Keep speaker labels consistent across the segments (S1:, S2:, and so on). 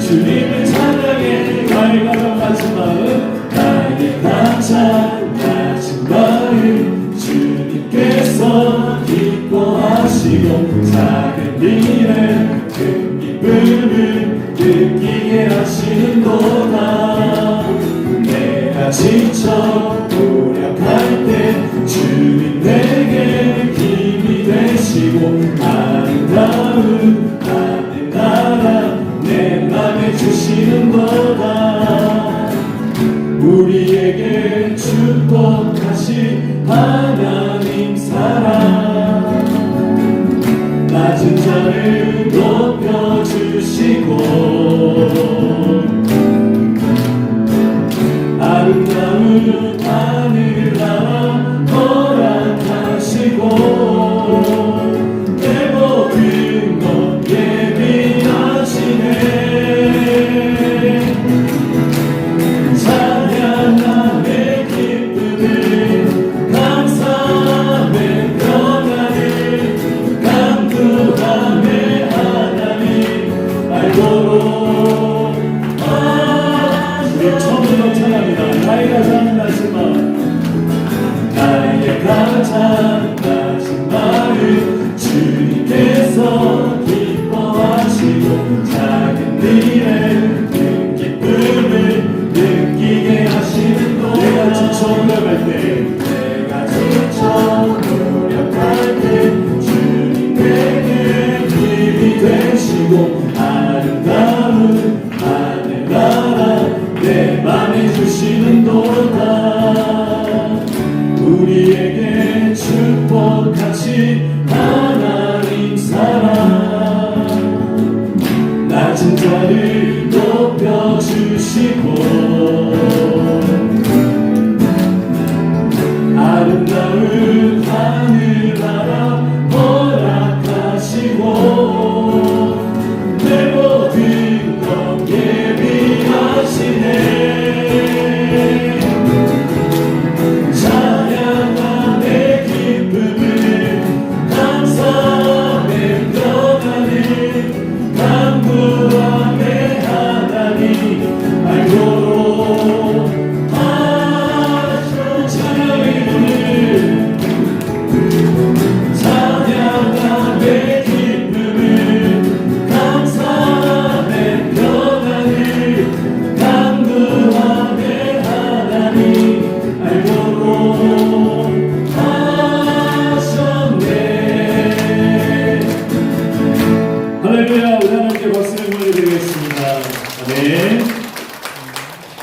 S1: 주님을 찬양해. 나의 가장 낮은 마음, 나의 가장 낮은 마음, 주님께서 기뻐하시고 작은 일에 큰 기쁨을 느끼게 하시는도다. 내가 지쳐 노력할 때 주님 내게 힘이 되시고 아름다운 하늘 나라 내 맘에 주시는도다. 우리에게 축복하신 하나님 사랑, 낮은 자를 높여주시고 아름다운 하늘나라 허락하시고 내 모든 것 예비하시네. 찬양함의 기쁨을 감사함의 평안을 강구함의 하나님 알고로. 우리 처음부터 찬양합니다. 나의 가장 낮은 마음, 나의 가장 낮은 마음, 주님께서 기뻐하시고 작은 일에 큰 기쁨을 느끼게 하시는 것. 내가 지쳐 노력할 때, 내가 지쳐 노력할 때 주님 내게 힘이 되시고 아름다운 하늘나라 내 맘에 주시는도다. 우리에게 축복하신 하나님 사랑, 낮은 자를 높여주시고 아름다운 하늘나라 허락하시고 내 모든 것 예비하시네. 찬양함의 기쁨을 감사함의 평안을 강구함의 하나님 알고로 하셔. 찬양의 눈을 찬양함의 기쁨을 감사함의 평안을 강구함의 하나님 알고로 하셨네. 할렐루야. 우리 하나님께 박수를 보내드리겠습니다. 아멘.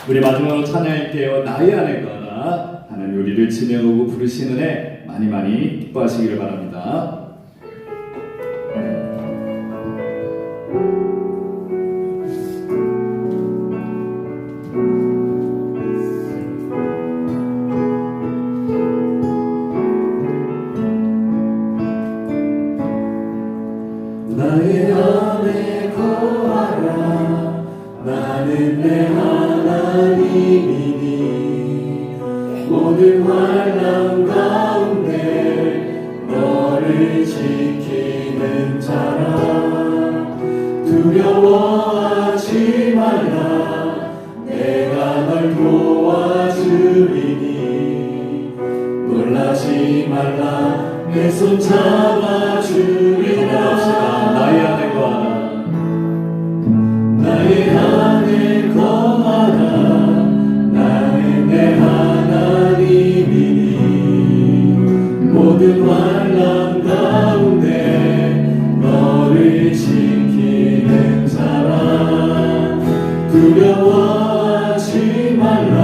S1: 우리 마지막으로 찬양할게요. 나의 안에 거하나. 하나님 우리를 지내오고 부르시는 애 많이 많이 기뻐하시기를 바랍니다. 나의 안에 거하라. 나는 내 하나님이니 모든 환난 가운데 너를 지키는 자라. 두려워하지 말라. 내가 널 도와주리니 놀라지 말라. 내 손 잡아주리라. 나의 안에 거하라. 나의 안에 거하라. 나는 내 하나님이니 모든 환난 가운데 너를 지키는 자라. 두려워하지 말라.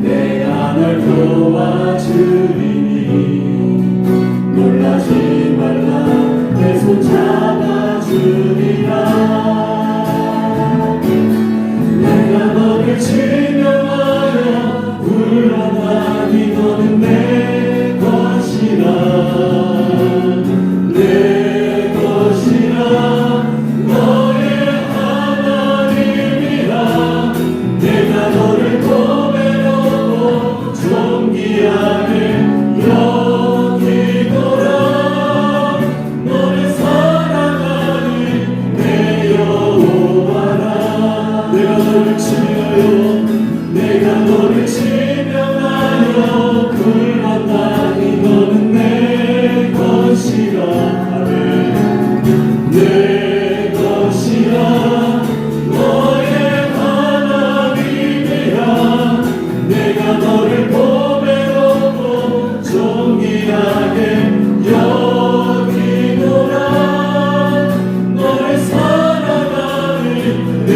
S1: 내가 널 도와주리니 놀라지 말라. 내 손 잡아주리라. 내가 너를 증명하여 불러나니 너는 내 것이라. 내 것이라. 너의 하나님이라. 너를 치며요 내가 너를 지명하여 불렀다니 너는 내 것이라 아멘 내 것이라 너의 하나님이라 내가 너를 보배롭고 존귀하게 여기노라 너를 사랑하는 내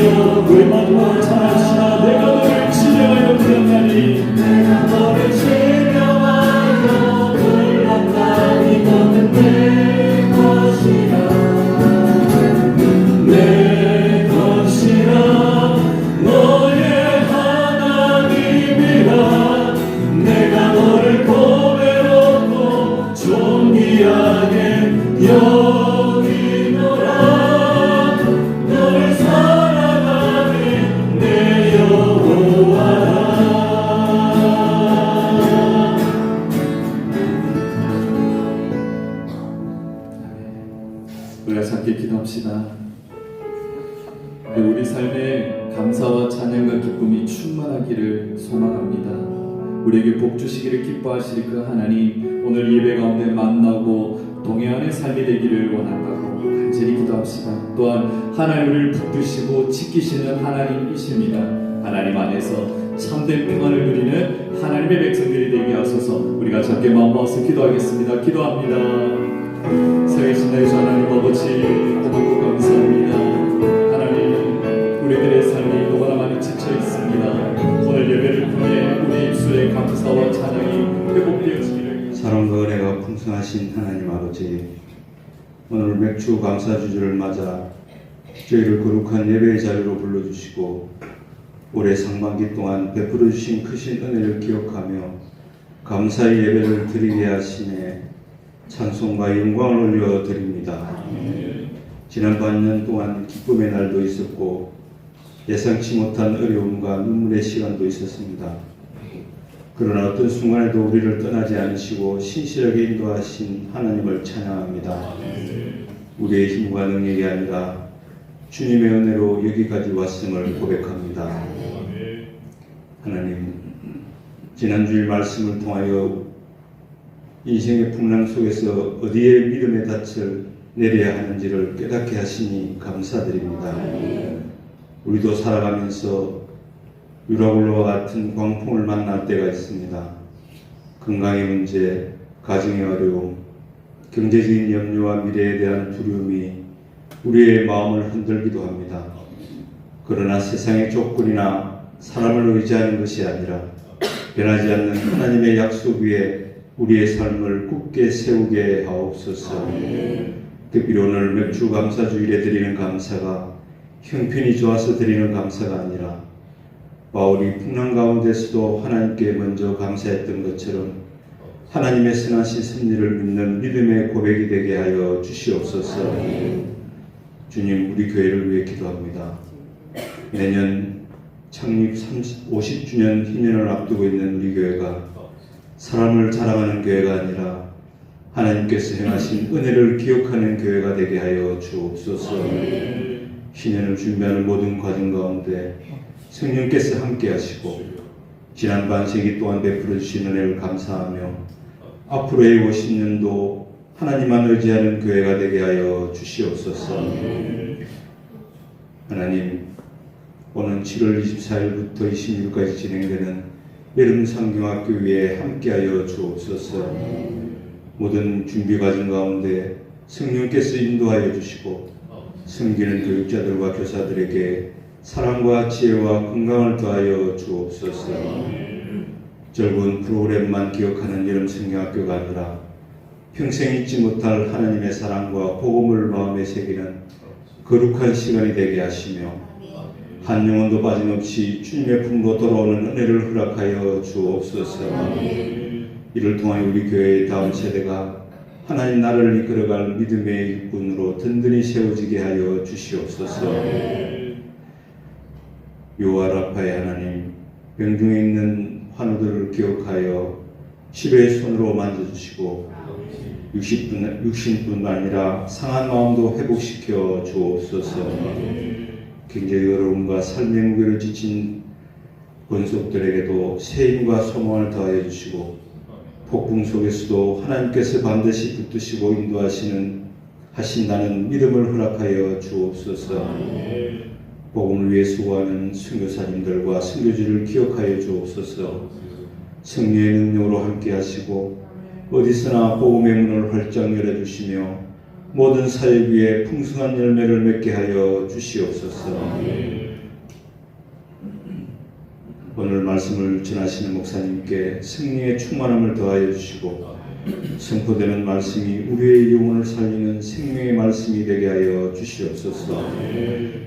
S1: 영혼을 마지막으로 찬양하시나 내가 너를 지명하여 불렀나니 내가 너를 지명하여 불렀나니 너는 내 것이라 내 것이라 너의 하나님이라 내가 너를 보배롭고 존귀하게 여기노라 너를 사랑하는 내 여호와라 우리가 함께 기도합시다. 우리 삶에 감사와 찬양과 기쁨이 충만하기를 소망합니다. 우리에게 복 주시기를 기뻐하실 그 하나님 오늘 예배 가운데 만나고 동행하는 삶이 되기를 원한다고 간절히 기도합시다. 또한 하나님 우리를 붙드시고 지키시는 하나님이십니다. 하나님 안에서 참된 평안을 누리는 하나님의 백성들이 되게 하소서. 우리가 작게 마음 모아서 기도하겠습니다. 기도합니다. 살아계신 나의 주 하나님 아버지 고맙고 감사합니다. 하나님 우리들의 삶이 너무나 많이 지쳐 있습니다. 오늘 예배를 통해 우리 입술의 감사와 찬양이 회복되어지기를
S2: 사랑과 은혜가 풍성하신 하나님 아버지 오늘 맥주 감사주주를 맞아 저희를 거룩한 예배의 자리로 불러주시고 올해 상반기 동안 베풀어 주신 크신 은혜를 기억하며 감사의 예배를 드리게 하시네 찬송과 영광을 올려드립니다. 지난 반년 동안 기쁨의 날도 있었고 예상치 못한 어려움과 눈물의 시간도 있었습니다. 그러나 어떤 순간에도 우리를 떠나지 않으시고 신실하게 인도하신 하나님을 찬양합니다. 우리의 힘과 능력이 아니라 주님의 은혜로 여기까지 왔음을 고백합니다. 하나님, 지난주일 말씀을 통하여 인생의 풍랑 속에서 어디에 믿음의 닻을 내려야 하는지를 깨닫게 하시니 감사드립니다. 우리도 살아가면서 유라굴로와 같은 광풍을 만날 때가 있습니다. 건강의 문제, 가정의 어려움, 경제적인 염려와 미래에 대한 두려움이 우리의 마음을 흔들기도 합니다. 그러나 세상의 조건이나 사람을 의지하는 것이 아니라 변하지 않는 하나님의 약속 위에 우리의 삶을 굳게 세우게 하옵소서. 특별히 오늘 맥주 감사주일에 드리는 감사가 형편이 좋아서 드리는 감사가 아니라 바울이 풍랑 가운데서도 하나님께 먼저 감사했던 것처럼 하나님의 선하신 섭리를 믿는 믿음의 고백이 되게 하여 주시옵소서. 주님, 우리 교회를 위해 기도합니다. 내년 창립 50주년 희년을 앞두고 있는 우리 교회가 사람을 자랑하는 교회가 아니라 하나님께서 행하신 은혜를 기억하는 교회가 되게 하여 주옵소서. 희년을 준비하는 모든 과정 가운데 성령께서 함께 하시고 지난 반세기 동안 베풀어 주신 은혜를 감사하며 앞으로의 50년도 하나님만 의지하는 교회가 되게 하여 주시옵소서. 하나님, 오는 7월 24일부터 26일까지 진행되는 여름 상경학교 위에 함께하여 주옵소서. 모든 준비 과정 가운데 성령께서 인도하여 주시고 섬기는 교육자들과 교사들에게 사랑과 지혜와 건강을 더하여 주옵소서. 즐거운 프로그램만 기억하는 여름 성경학교가 아니라 평생 잊지 못할 하나님의 사랑과 복음을 마음에 새기는 거룩한 시간이 되게 하시며 한 영혼도 빠짐없이 주님의 품으로 돌아오는 은혜를 허락하여 주옵소서. 이를 통하여 우리 교회의 다음 세대가 하나님 나라를 이끌어갈 믿음의 일꾼으로 든든히 세워지게 하여 주시옵소서. 요아라파의 하나님, 병중에 있는 환우들을 기억하여 치료의 손으로 만져주시고 육신뿐 아니라 상한 마음도 회복시켜 주옵소서. 굉장히 어려움과 삶의 무게를 지친 권속들에게도 새 힘과 소망을 더하여 주시고 폭풍 속에서도 하나님께서 반드시 붙드시고 하신다는 믿음을 허락하여 주옵소서. 복음을 위해 수고하는 선교사님들과 선교지를 기억하여 주옵소서. 성령의 능력으로 함께 하시고 어디서나 복음의 문을 활짝 열어주시며 모든 사역 위에 풍성한 열매를 맺게 하여 주시옵소서. 오늘 말씀을 전하시는 목사님께 성령의 충만함을 더하여 주시고 선포되는 말씀이 우리의 영혼을 살리는 생명의 말씀이 되게 하여 주시옵소서.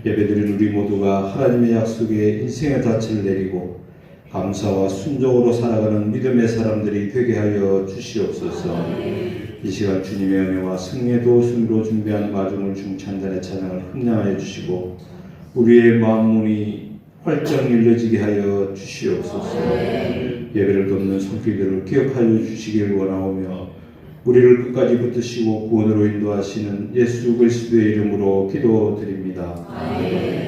S2: 예배드린 우리 모두가 하나님의 약속에 인생의 닻을 내리고 감사와 순종으로 살아가는 믿음의 사람들이 되게 하여 주시옵소서. 이 시간 주님의 은혜와 성령의 도우심으로 준비한 마중을 중찬단의 찬양을 흠량하여 주시고 우리의 마음문이 활짝 열려지게 하여 주시옵소서. 예배를 돕는 손길들을 기억하여 주시길 원하오며 우리를 끝까지 붙드시고 구원으로 인도하시는 예수 그리스도의 이름으로 기도드립니다. 아멘.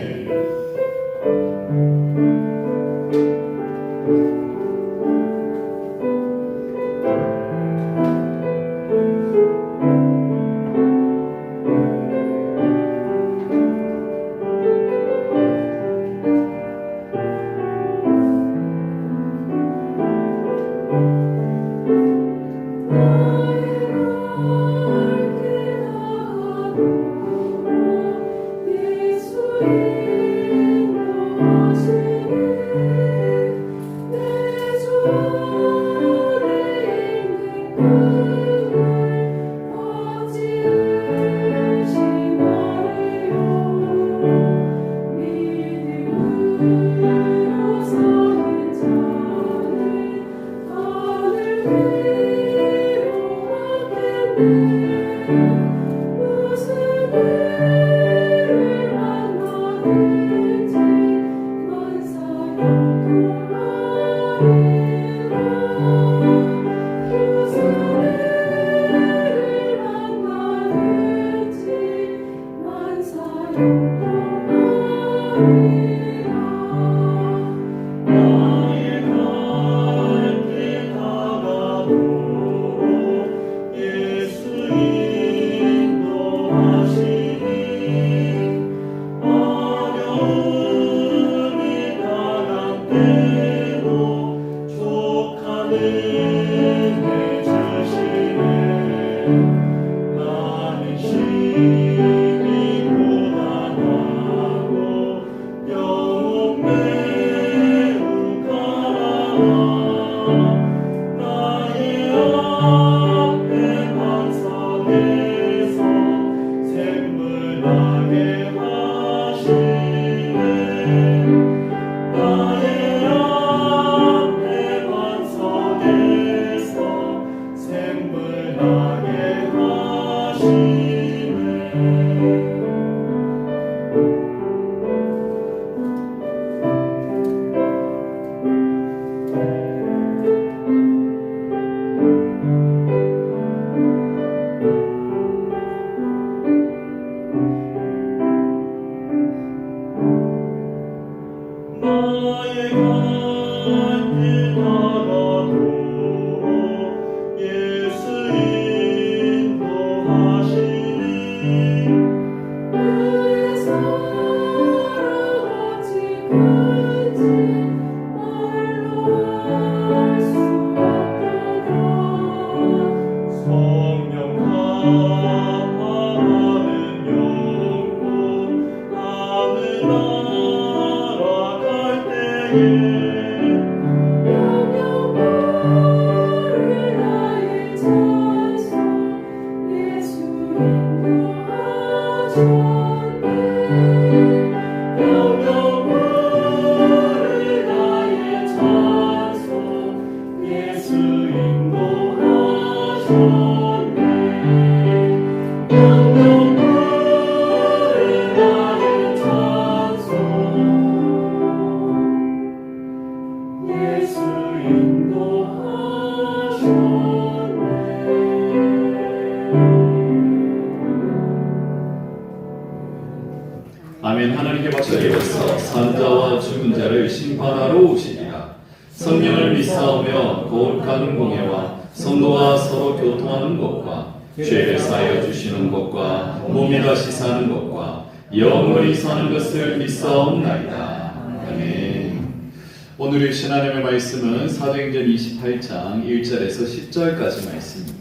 S1: 주께서 산자와 죽은 자를 심판하러 오시리라. 성령을 믿사오며 거룩한 공예와 성도와 서로 교통하는 것과 죄를 사하여 주시는 것과 몸이 다시 사는 것과 영원히 사는 것을 믿사옵나이다. 아멘. 오늘의 하나님의 말씀은 사도행전 28장 1절에서 10절까지 말씀입니다.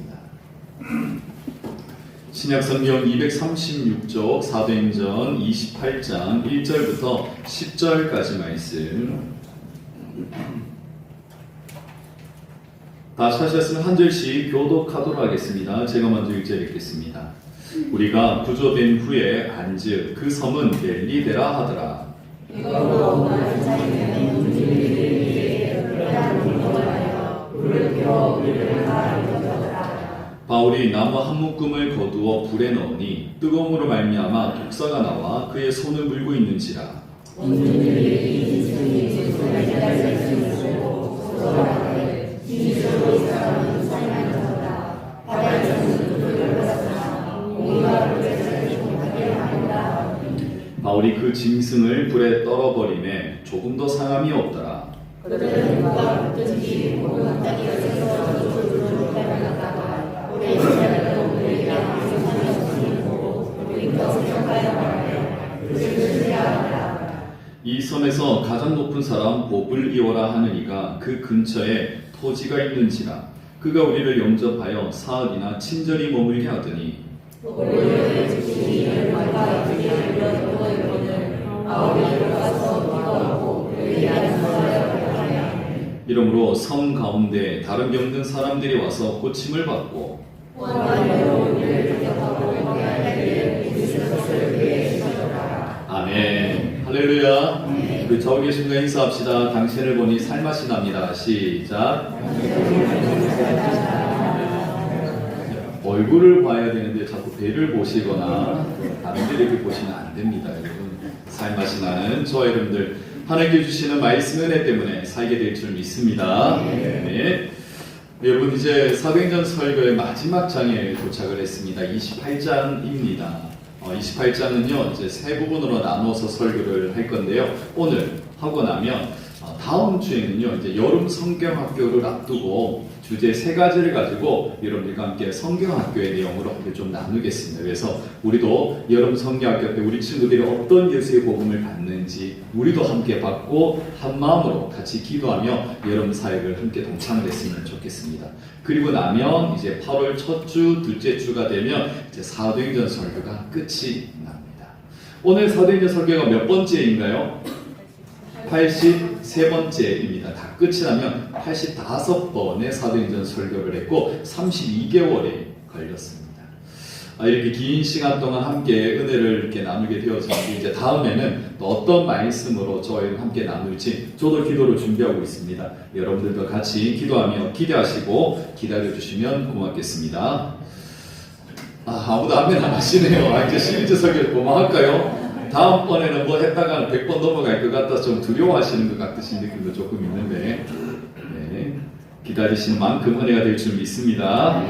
S1: 신약성경 236쪽 사도행전 28장 1절부터 10절까지 말씀. 다 찾으셨으면 한 절씩 교독하도록 하겠습니다. 제가 먼저 1절 읽겠습니다. 우리가 구조된 후에 안즉 그 섬은 멜리데라 하더라. 바울이 나무 한 묶음을 거두어 불에 넣으니 뜨거움으로 말미암아 독사가 나와 그의 손을 물고 있는지라. 바울이 그 짐승을 불에 떨어버리매 조금도 상함이 없더라. 이 섬에서 가장 높은 사람 봅을 이어라 하는 이가 그 근처에 토지가 있는지라. 그가 우리를 영접하여 사흘이나 친절히 머물게 하더니 이러므로 섬 가운데 다른 병든 사람들이 와서 고침을 받고 아멘. 할렐루야. 우리 저기 계신 분과 인사합시다. 당신을 보니 살맛이 납니다. 시작. 얼굴을 봐야 되는데 자꾸 배를 보시거나 다른 데를 이렇게 보시면 안 됩니다. 여러분, 살맛이 나는 저와 여러분들 하나님께 주시는 말씀 은혜 때문에 살게 될 줄 믿습니다. 네. 여러분, 이제 사도행전 설교의 마지막 장에 도착을 했습니다. 28장입니다. 28장은요 이제 세 부분으로 나눠서 설교를 할 건데요. 오늘 하고 나면 다음 주에는요 이제 여름 성경학교를 앞두고 주제 세 가지를 가지고 여러분들과 함께 성경학교의 내용으로 함께 좀 나누겠습니다. 그래서 우리도 여름 성경학교 때 우리 친구들이 어떤 예수의 복음을 받는지 우리도 함께 받고 한 마음으로 같이 기도하며 여름 사역을 함께 동참을 했으면 좋겠습니다. 그리고 나면 이제 8월 첫 주, 둘째 주가 되면 이제 사도행전 설교가 끝이 납니다. 오늘 사도행전 설교가 몇 번째인가요? 83번째입니다. 다 끝이 나면 85번의 사도행전 설교를 했고 32개월이 걸렸습니다. 이렇게 긴 시간 동안 함께 은혜를 이렇게 나누게 되었는데 이제 다음에는 또 어떤 말씀으로 저희를 함께 나눌지 저도 기도를 준비하고 있습니다. 여러분들도 같이 기도하며 기대하시고 기다려주시면 고맙겠습니다. 아무도 아멘 안 하시네요. 이제 시리즈 설교를 그만할까요? 다음번에는 뭐 했다가 100번 넘어갈 것 같아서 좀 두려워하시는 것 같으신 느낌도 조금 있는데 네, 기다리시는 만큼 은혜가 될 줄 믿습니다.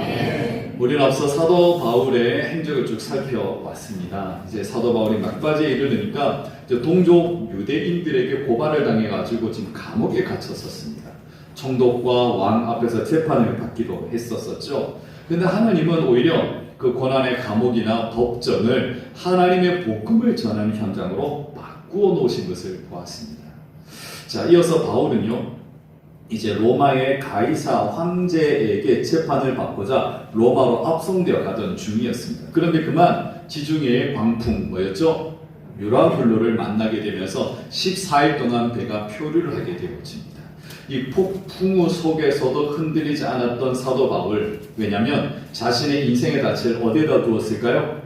S1: 우리는 앞서 사도 바울의 행적을 쭉 살펴왔습니다. 이제 사도 바울이 막바지에 이르니까 동족 유대인들에게 고발을 당해가지고 지금 감옥에 갇혔었습니다. 총독과 왕 앞에서 재판을 받기도 했었었죠. 근데 하나님은 오히려 그 고난의 감옥이나 법정을 하나님의 복음을 전하는 현장으로 바꾸어 놓으신 것을 보았습니다. 자, 이어서 바울은요, 이제 로마의 가이사 황제에게 재판을 받고자 로마로 압송되어 가던 중이었습니다. 그런데 그만 지중해의 광풍 뭐였죠? 유라굴로를 만나게 되면서 14일 동안 배가 표류를 하게 되어집니다. 이 폭풍우 속에서도 흔들리지 않았던 사도 바울, 왜냐하면 자신의 인생의 닻을 어디에다 두었을까요?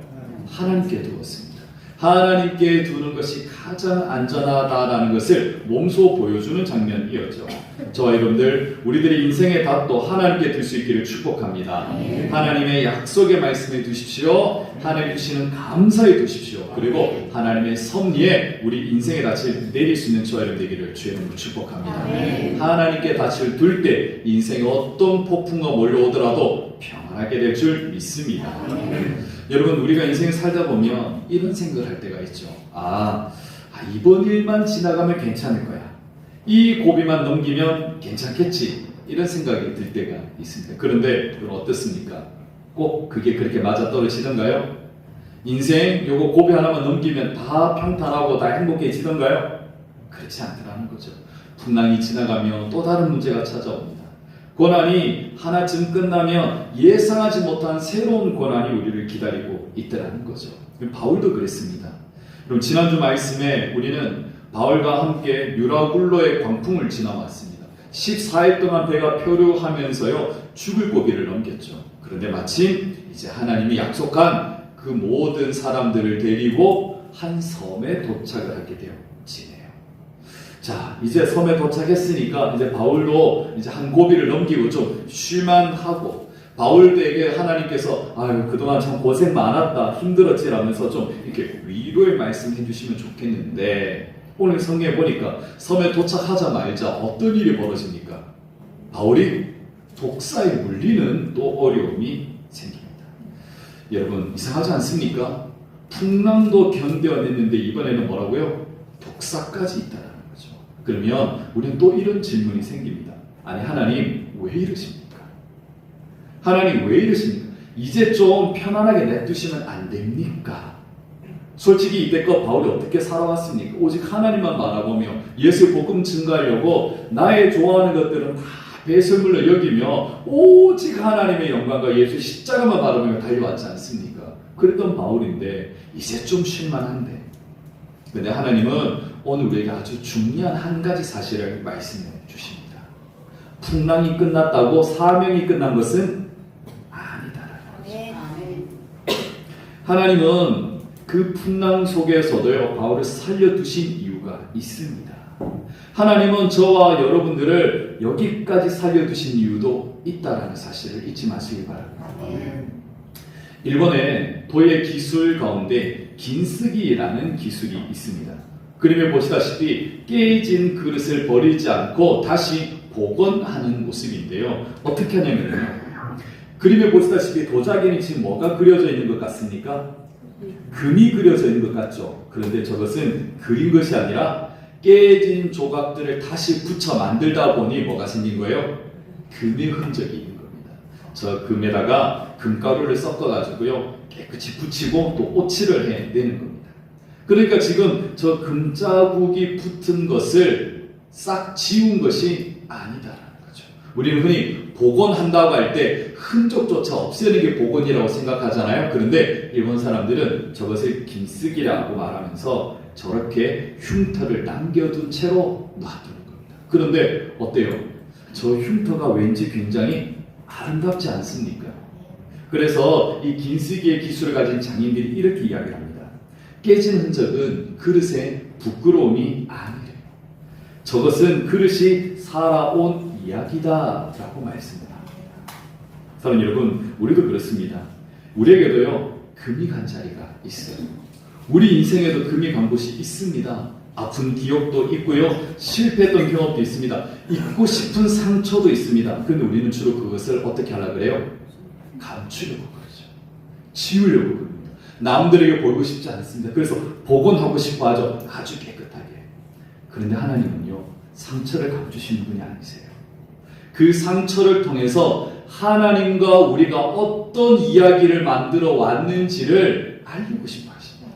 S1: 하나님께 두었습니다. 하나님께 두는 것이 가장 안전하다라는 것을 몸소 보여주는 장면이었죠. 저와 여러분들, 우리들의 인생의 닷도 하나님께 둘 수 있기를 축복합니다. 하나님의 약속의 말씀에 두십시오. 하나님 주시는 감사에 두십시오. 그리고 하나님의 섭리에 우리 인생의 닻을 내릴 수 있는 저와 여러분 되기를 주의 이름으로 축복합니다. 하나님께 닻을 둘 때 인생에 어떤 폭풍과 몰려오더라도 평안하게 될 줄 믿습니다. 여러분, 우리가 인생을 살다 보면 이런 생각을 할 때가 있죠. 이번 일만 지나가면 괜찮을 거야. 이 고비만 넘기면 괜찮겠지. 이런 생각이 들 때가 있습니다. 그런데 여러분 어떻습니까? 꼭 그게 그렇게 맞아떨어지던가요? 인생 요거 고비 하나만 넘기면 다 평탄하고 다 행복해지던가요? 그렇지 않더라는 거죠. 풍랑이 지나가며 또 다른 문제가 찾아옵니다. 고난이 하나쯤 끝나면 예상하지 못한 새로운 고난이 우리를 기다리고 있더라는 거죠. 바울도 그랬습니다. 그럼 지난주 말씀에 우리는 바울과 함께 유라굴로의 광풍을 지나왔습니다. 14일 동안 배가 표류하면서요 죽을 고비를 넘겼죠. 그런데 마침 이제 하나님이 약속한 그 모든 사람들을 데리고 한 섬에 도착을 하게 되어지네요. 자, 이제 섬에 도착했으니까 이제 바울도 이제 한 고비를 넘기고 좀 쉴만하고, 바울에게 하나님께서 아유 그동안 참 고생 많았다 힘들었지라면서 좀 이렇게 위로의 말씀 해주시면 좋겠는데, 오늘 성경에 보니까 섬에 도착하자마자 어떤 일이 벌어집니까? 바울이 독사에 물리는 또 어려움이 생깁니다. 여러분 이상하지 않습니까? 풍랑도 견뎌냈는데 이번에는 뭐라고요? 독사까지 있다는 거죠. 그러면 우리는 또 이런 질문이 생깁니다. 아니 하나님 왜 이러십니까? 하나님 왜 이러십니까? 이제 좀 편안하게 냅두시면 안 됩니까? 솔직히 이때껏 바울이 어떻게 살아왔습니까? 오직 하나님만 바라보며 예수의 복음 증거하려고 나의 좋아하는 것들은 다 배설물로 여기며 오직 하나님의 영광과 예수의 십자가만 바라보며 달려왔지 않습니까? 그랬던 바울인데 이제 좀 쉴만한데, 근데 하나님은 오늘 우리에게 아주 중요한 한 가지 사실을 말씀해 주십니다. 풍랑이 끝났다고 사명이 끝난 것은 아니다라는 거죠. 하나님은 그 풍랑 속에서도요 바울을 살려두신 이유가 있습니다. 하나님은 저와 여러분들을 여기까지 살려두신 이유도 있다라는 사실을 잊지 마시기 바랍니다. 일본의 도예 기술 가운데 긴쓰기라는 기술이 있습니다. 그림에 보시다시피 깨진 그릇을 버리지 않고 다시 복원하는 모습인데요. 어떻게 하냐면요, 그림에 보시다시피 도자기는 지금 뭐가 그려져 있는 것 같습니까? 금이 그려져 있는 것 같죠. 그런데 저것은 그린 것이 아니라 깨진 조각들을 다시 붙여 만들다 보니 뭐가 생긴 거예요? 금의 흔적이 있는 겁니다. 저 금에다가 금가루를 섞어가지고요 깨끗이 붙이고 또 오칠을 해내는 겁니다. 그러니까 지금 저 금자국이 붙은 것을 싹 지운 것이 아니다라는 거죠. 우리는 흔히 복원한다고 할 때 흔적조차 없애는 게 복원이라고 생각하잖아요. 그런데 일본 사람들은 저것을 긴쓰기라고 말하면서 저렇게 흉터를 남겨둔 채로 놔두는 겁니다. 그런데 어때요? 저 흉터가 왠지 굉장히 아름답지 않습니까? 그래서 이 긴쓰기의 기술을 가진 장인들이 이렇게 이야기를 합니다. 깨진 흔적은 그릇의 부끄러움이 아니래요. 저것은 그릇이 살아온 이야기다라고 말씀을 합니다. 사랑하는 여러분, 우리도 그렇습니다. 우리에게도요 금이 간 자리가 있어요. 우리 인생에도 금이 간 곳이 있습니다. 아픈 기억도 있고요, 실패했던 경험도 있습니다. 잊고 싶은 상처도 있습니다. 그런데 우리는 주로 그것을 어떻게 하려고 그래요? 감추려고 그러죠. 지우려고 그럽니다. 남들에게 보이고 싶지 않습니다. 그래서 복원하고 싶어 하죠. 아주 깨끗하게. 그런데 하나님은요 상처를 감추시는 분이 아니세요. 그 상처를 통해서 하나님과 우리가 어떤 이야기를 만들어 왔는지를 알리고 싶어 하십니다.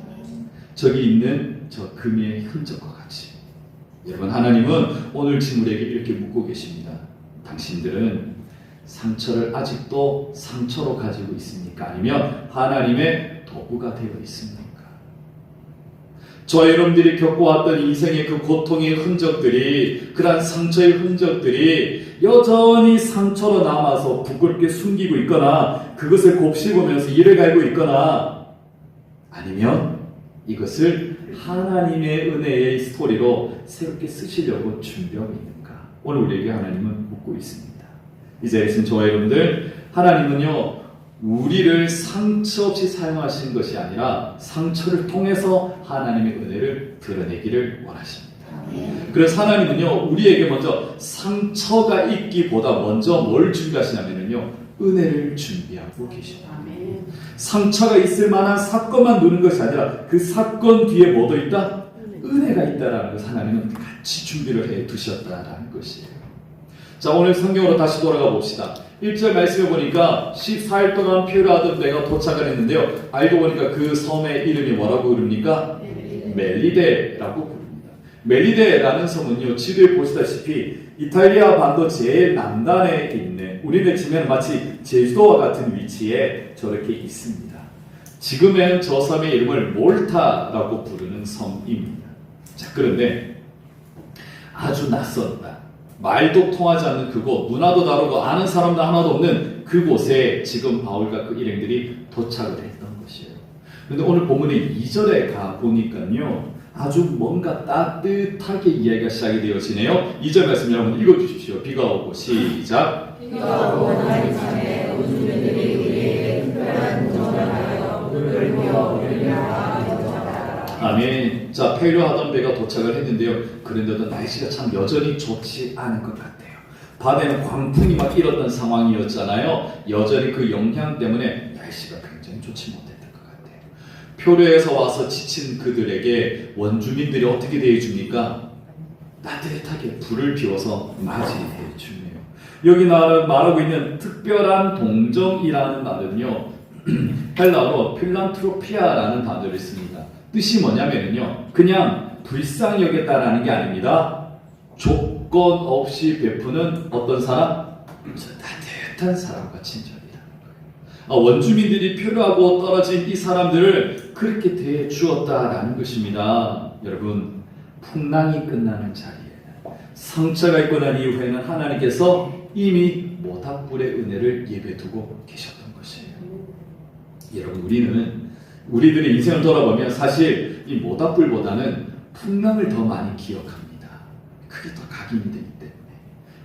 S1: 저기 있는 저 금의 흔적과 같이. 여러분, 하나님은 오늘 지금 우리에게 이렇게 묻고 계십니다. 당신들은 상처를 아직도 상처로 가지고 있습니까? 아니면 하나님의 도구가 되어 있습니까? 저와 여러분들이 겪어왔던 인생의 그 고통의 흔적들이, 그러한 상처의 흔적들이 여전히 상처로 남아서 부끄럽게 숨기고 있거나 그것을 곱씹으면서 이를 갈고 있거나, 아니면 이것을 하나님의 은혜의 스토리로 새롭게 쓰시려고 준비하고 있는가? 오늘 우리에게 하나님은 묻고 있습니다. 이 자리에 있는 저와 여러분들, 하나님은요 우리를 상처 없이 사용하신 것이 아니라 상처를 통해서 하나님의 은혜를 드러내기를 원하십니다. 그래서 하나님은요 우리에게 먼저 상처가 있기보다 먼저 뭘 준비하시냐면요 은혜를 준비하고 계십니다. 상처가 있을 만한 사건만 누는 것이 아니라 그 사건 뒤에 뭐도 있다? 은혜가 은혜가 있다라는 것을 하나님은 같이 준비를 해 두셨다라는 것이에요. 자, 오늘 성경으로 다시 돌아가 봅시다. 1절 말씀해 보니까 14일 동안 표류하던 배가 도착을 했는데요. 알고 보니까 그 섬의 이름이 뭐라고 부릅니까? 멜리데라고 부릅니다. 멜리데라는 섬은요, 지도에 보시다시피 이탈리아 반도 제일 남단에 있는, 우리네 치면 마치 제주도와 같은 위치에 저렇게 있습니다. 지금은 저 섬의 이름을 몰타라고 부르는 섬입니다. 자, 그런데 아주 낯선다, 말도 통하지 않는 그곳, 문화도 다르고 아는 사람도 하나도 없는 그곳에 지금 바울과 그 일행들이 도착을 했던 것이에요. 그런데 오늘 본문의 2절에 가보니까요, 아주 뭔가 따뜻하게 이야기가 시작이 되어지네요. 2절 말씀 여러분 읽어주십시오. 비가 오고 시작.
S3: 비가 오고 나는 밤에 온 주민들이 우리에게 특별한 도전을 하여 물을 부어 우리를 도착하라.
S1: 아멘. 자, 페류하던 배가 도착을 했는데요. 그런데도 날씨가 참 여전히 좋지 않은 것 같아요. 바다에는 광풍이 막 일었던 상황이었잖아요. 여전히 그 영향 때문에 날씨가 굉장히 좋지 못했던 것 같아요. 표류에서 와서 지친 그들에게 원주민들이 어떻게 대해줍니까? 따뜻하게 불을 피워서 맞이해 주네요. 여기 말하고 있는 특별한 동정이라는 말은요, 헬라어로 필란트로피아라는 단어를 씁니다. 뜻이 뭐냐면요, 그냥 불쌍히 여겼다라는 게 아닙니다. 조건 없이 베푸는 어떤 사람? 따뜻한 사람과 친절이라는 거예요. 원주민들이 표류하고 떨어진 이 사람들을 그렇게 대해 주었다라는 것입니다. 여러분, 풍랑이 끝나는 자리에 상처가 있고 난 이후에는 하나님께서 이미 모닥불의 은혜를 예배두고 계셨던 것이에요. 여러분, 우리들의 인생을 돌아보면 사실 이 모닥불보다는 풍랑을 더 많이 기억합니다. 그게 더 가기 힘들기 때문에.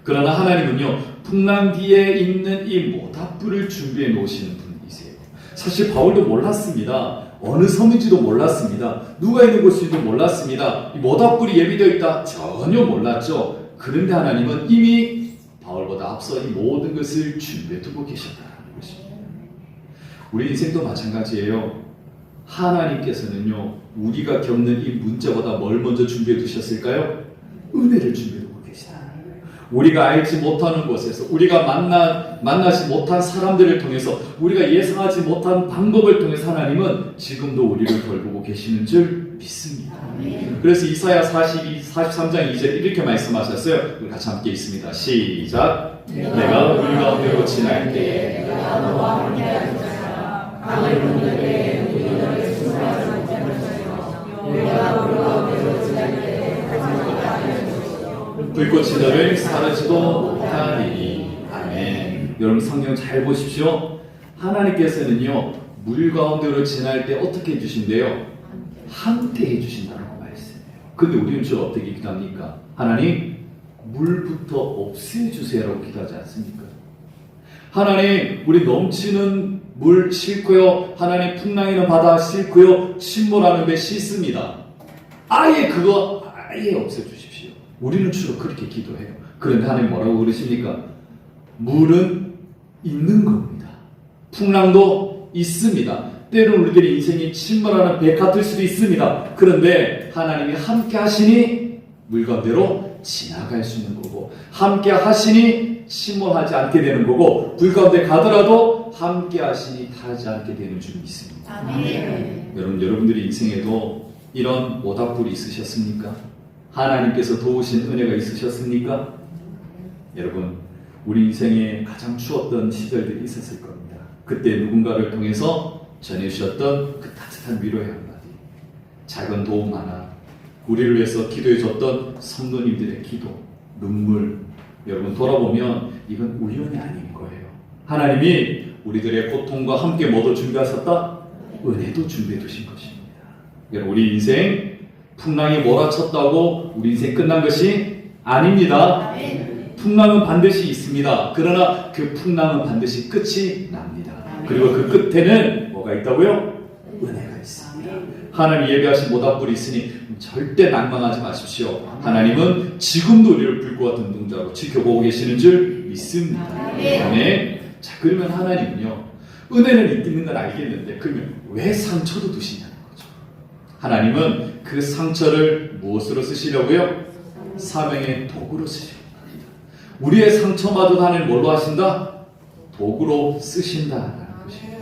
S1: 그러나 하나님은요, 풍랑 뒤에 있는 이 모닥불을 준비해 놓으시는 분이세요. 사실 바울도 몰랐습니다. 어느 섬인지도 몰랐습니다. 누가 있는 곳인지도 몰랐습니다. 이 모닥불이 예비되어 있다 전혀 몰랐죠. 그런데 하나님은 이미 바울보다 앞서 이 모든 것을 준비해 두고 계셨다는 것입니다. 우리 인생도 마찬가지예요. 하나님께서는요, 우리가 겪는 이 문제보다 뭘 먼저 준비해 두셨을까요? 은혜를 준비해 두고 계시다. 우리가 알지 못하는 곳에서, 우리가 만나지 못한 사람들을 통해서, 우리가 예상하지 못한 방법을 통해서 하나님은 지금도 우리를 돌보고 계시는 줄 믿습니다. 그래서 이사야 43장 2절 이렇게 말씀하셨어요. 우리 같이 함께 읽습니다. 시작. 내가 우리 가운데로 지날 때에
S3: 내가 너와 함께하였으나 강을 분들에 우리 너를 순수하지 못할 것이요 내가 우리 가운데로 지날 때에 가지 못하는 것이요
S1: 불꽃이 너를 사르지도 못하리니. 아멘. 여러분, 성경 잘 보십시오. 하나님께서는요, 물 가운데로 지날 때 어떻게 해주신대요? 함께 해주신다고 말씀해요. 근데 우리는 주로 어떻게 기도합니까? 하나님, 물부터 없애주세요라고 기도하지 않습니까? 하나님, 우리 넘치는 물 싫고요. 하나님, 풍랑이는 바다 싫고요. 침몰하는 배 싫습니다. 아예 없애주십시오. 우리는 주로 그렇게 기도해요. 그런데 하나님 뭐라고 그러십니까? 물은 있는 겁니다. 풍랑도 있습니다. 때로는 우리들의 인생이 침몰하는 배 같을 수도 있습니다. 그런데 하나님이 함께 하시니 물 가운데로 지나갈 수 있는 거고, 함께 하시니 침몰하지 않게 되는 거고, 불 가운데 가더라도 함께 하시니 타지 않게 되는 줄 믿습니다.
S3: 아멘.
S1: 여러분들의 인생에도 이런 모닥불이 있으셨습니까? 하나님께서 도우신 은혜가 있으셨습니까? 여러분, 우리 인생에 가장 추웠던 시절들이 있었을 겁니다. 그때 누군가를 통해서 전해주셨던 그 따뜻한 위로의 한마디, 작은 도움 하나, 우리를 위해서 기도해줬던 성도님들의 기도, 눈물, 여러분 돌아보면 이건 우연이 아닌 거예요. 하나님이 우리들의 고통과 함께 뭐도 준비하셨다? 은혜도 준비해 두신 것입니다. 여러분, 우리 인생 풍랑이 몰아쳤다고 우리 인생 끝난 것이 아닙니다. 풍랑은 반드시 있습니다. 그러나 그 풍랑은 반드시 끝이 납니다. 그리고 그 끝에는 뭐가 있다고요? 은혜가 있습니다. 하나님 예배하신 모닥불이 있으니 절대 낭망하지 마십시오. 하나님은 지금도 우리를 불과 같은 눈동자로 지켜보고 계시는 줄 믿습니다. 아멘. 자, 그러면 하나님은요, 은혜는 있는 걸 알겠는데 그러면 왜 상처도 두시냐는 거죠. 하나님은 그 상처를 무엇으로 쓰시려고요? 사명의 도구로 쓰시려고 합니다. 우리의 상처마저 하나님 뭘로 하신다? 도구로 쓰신다라는 것입니다.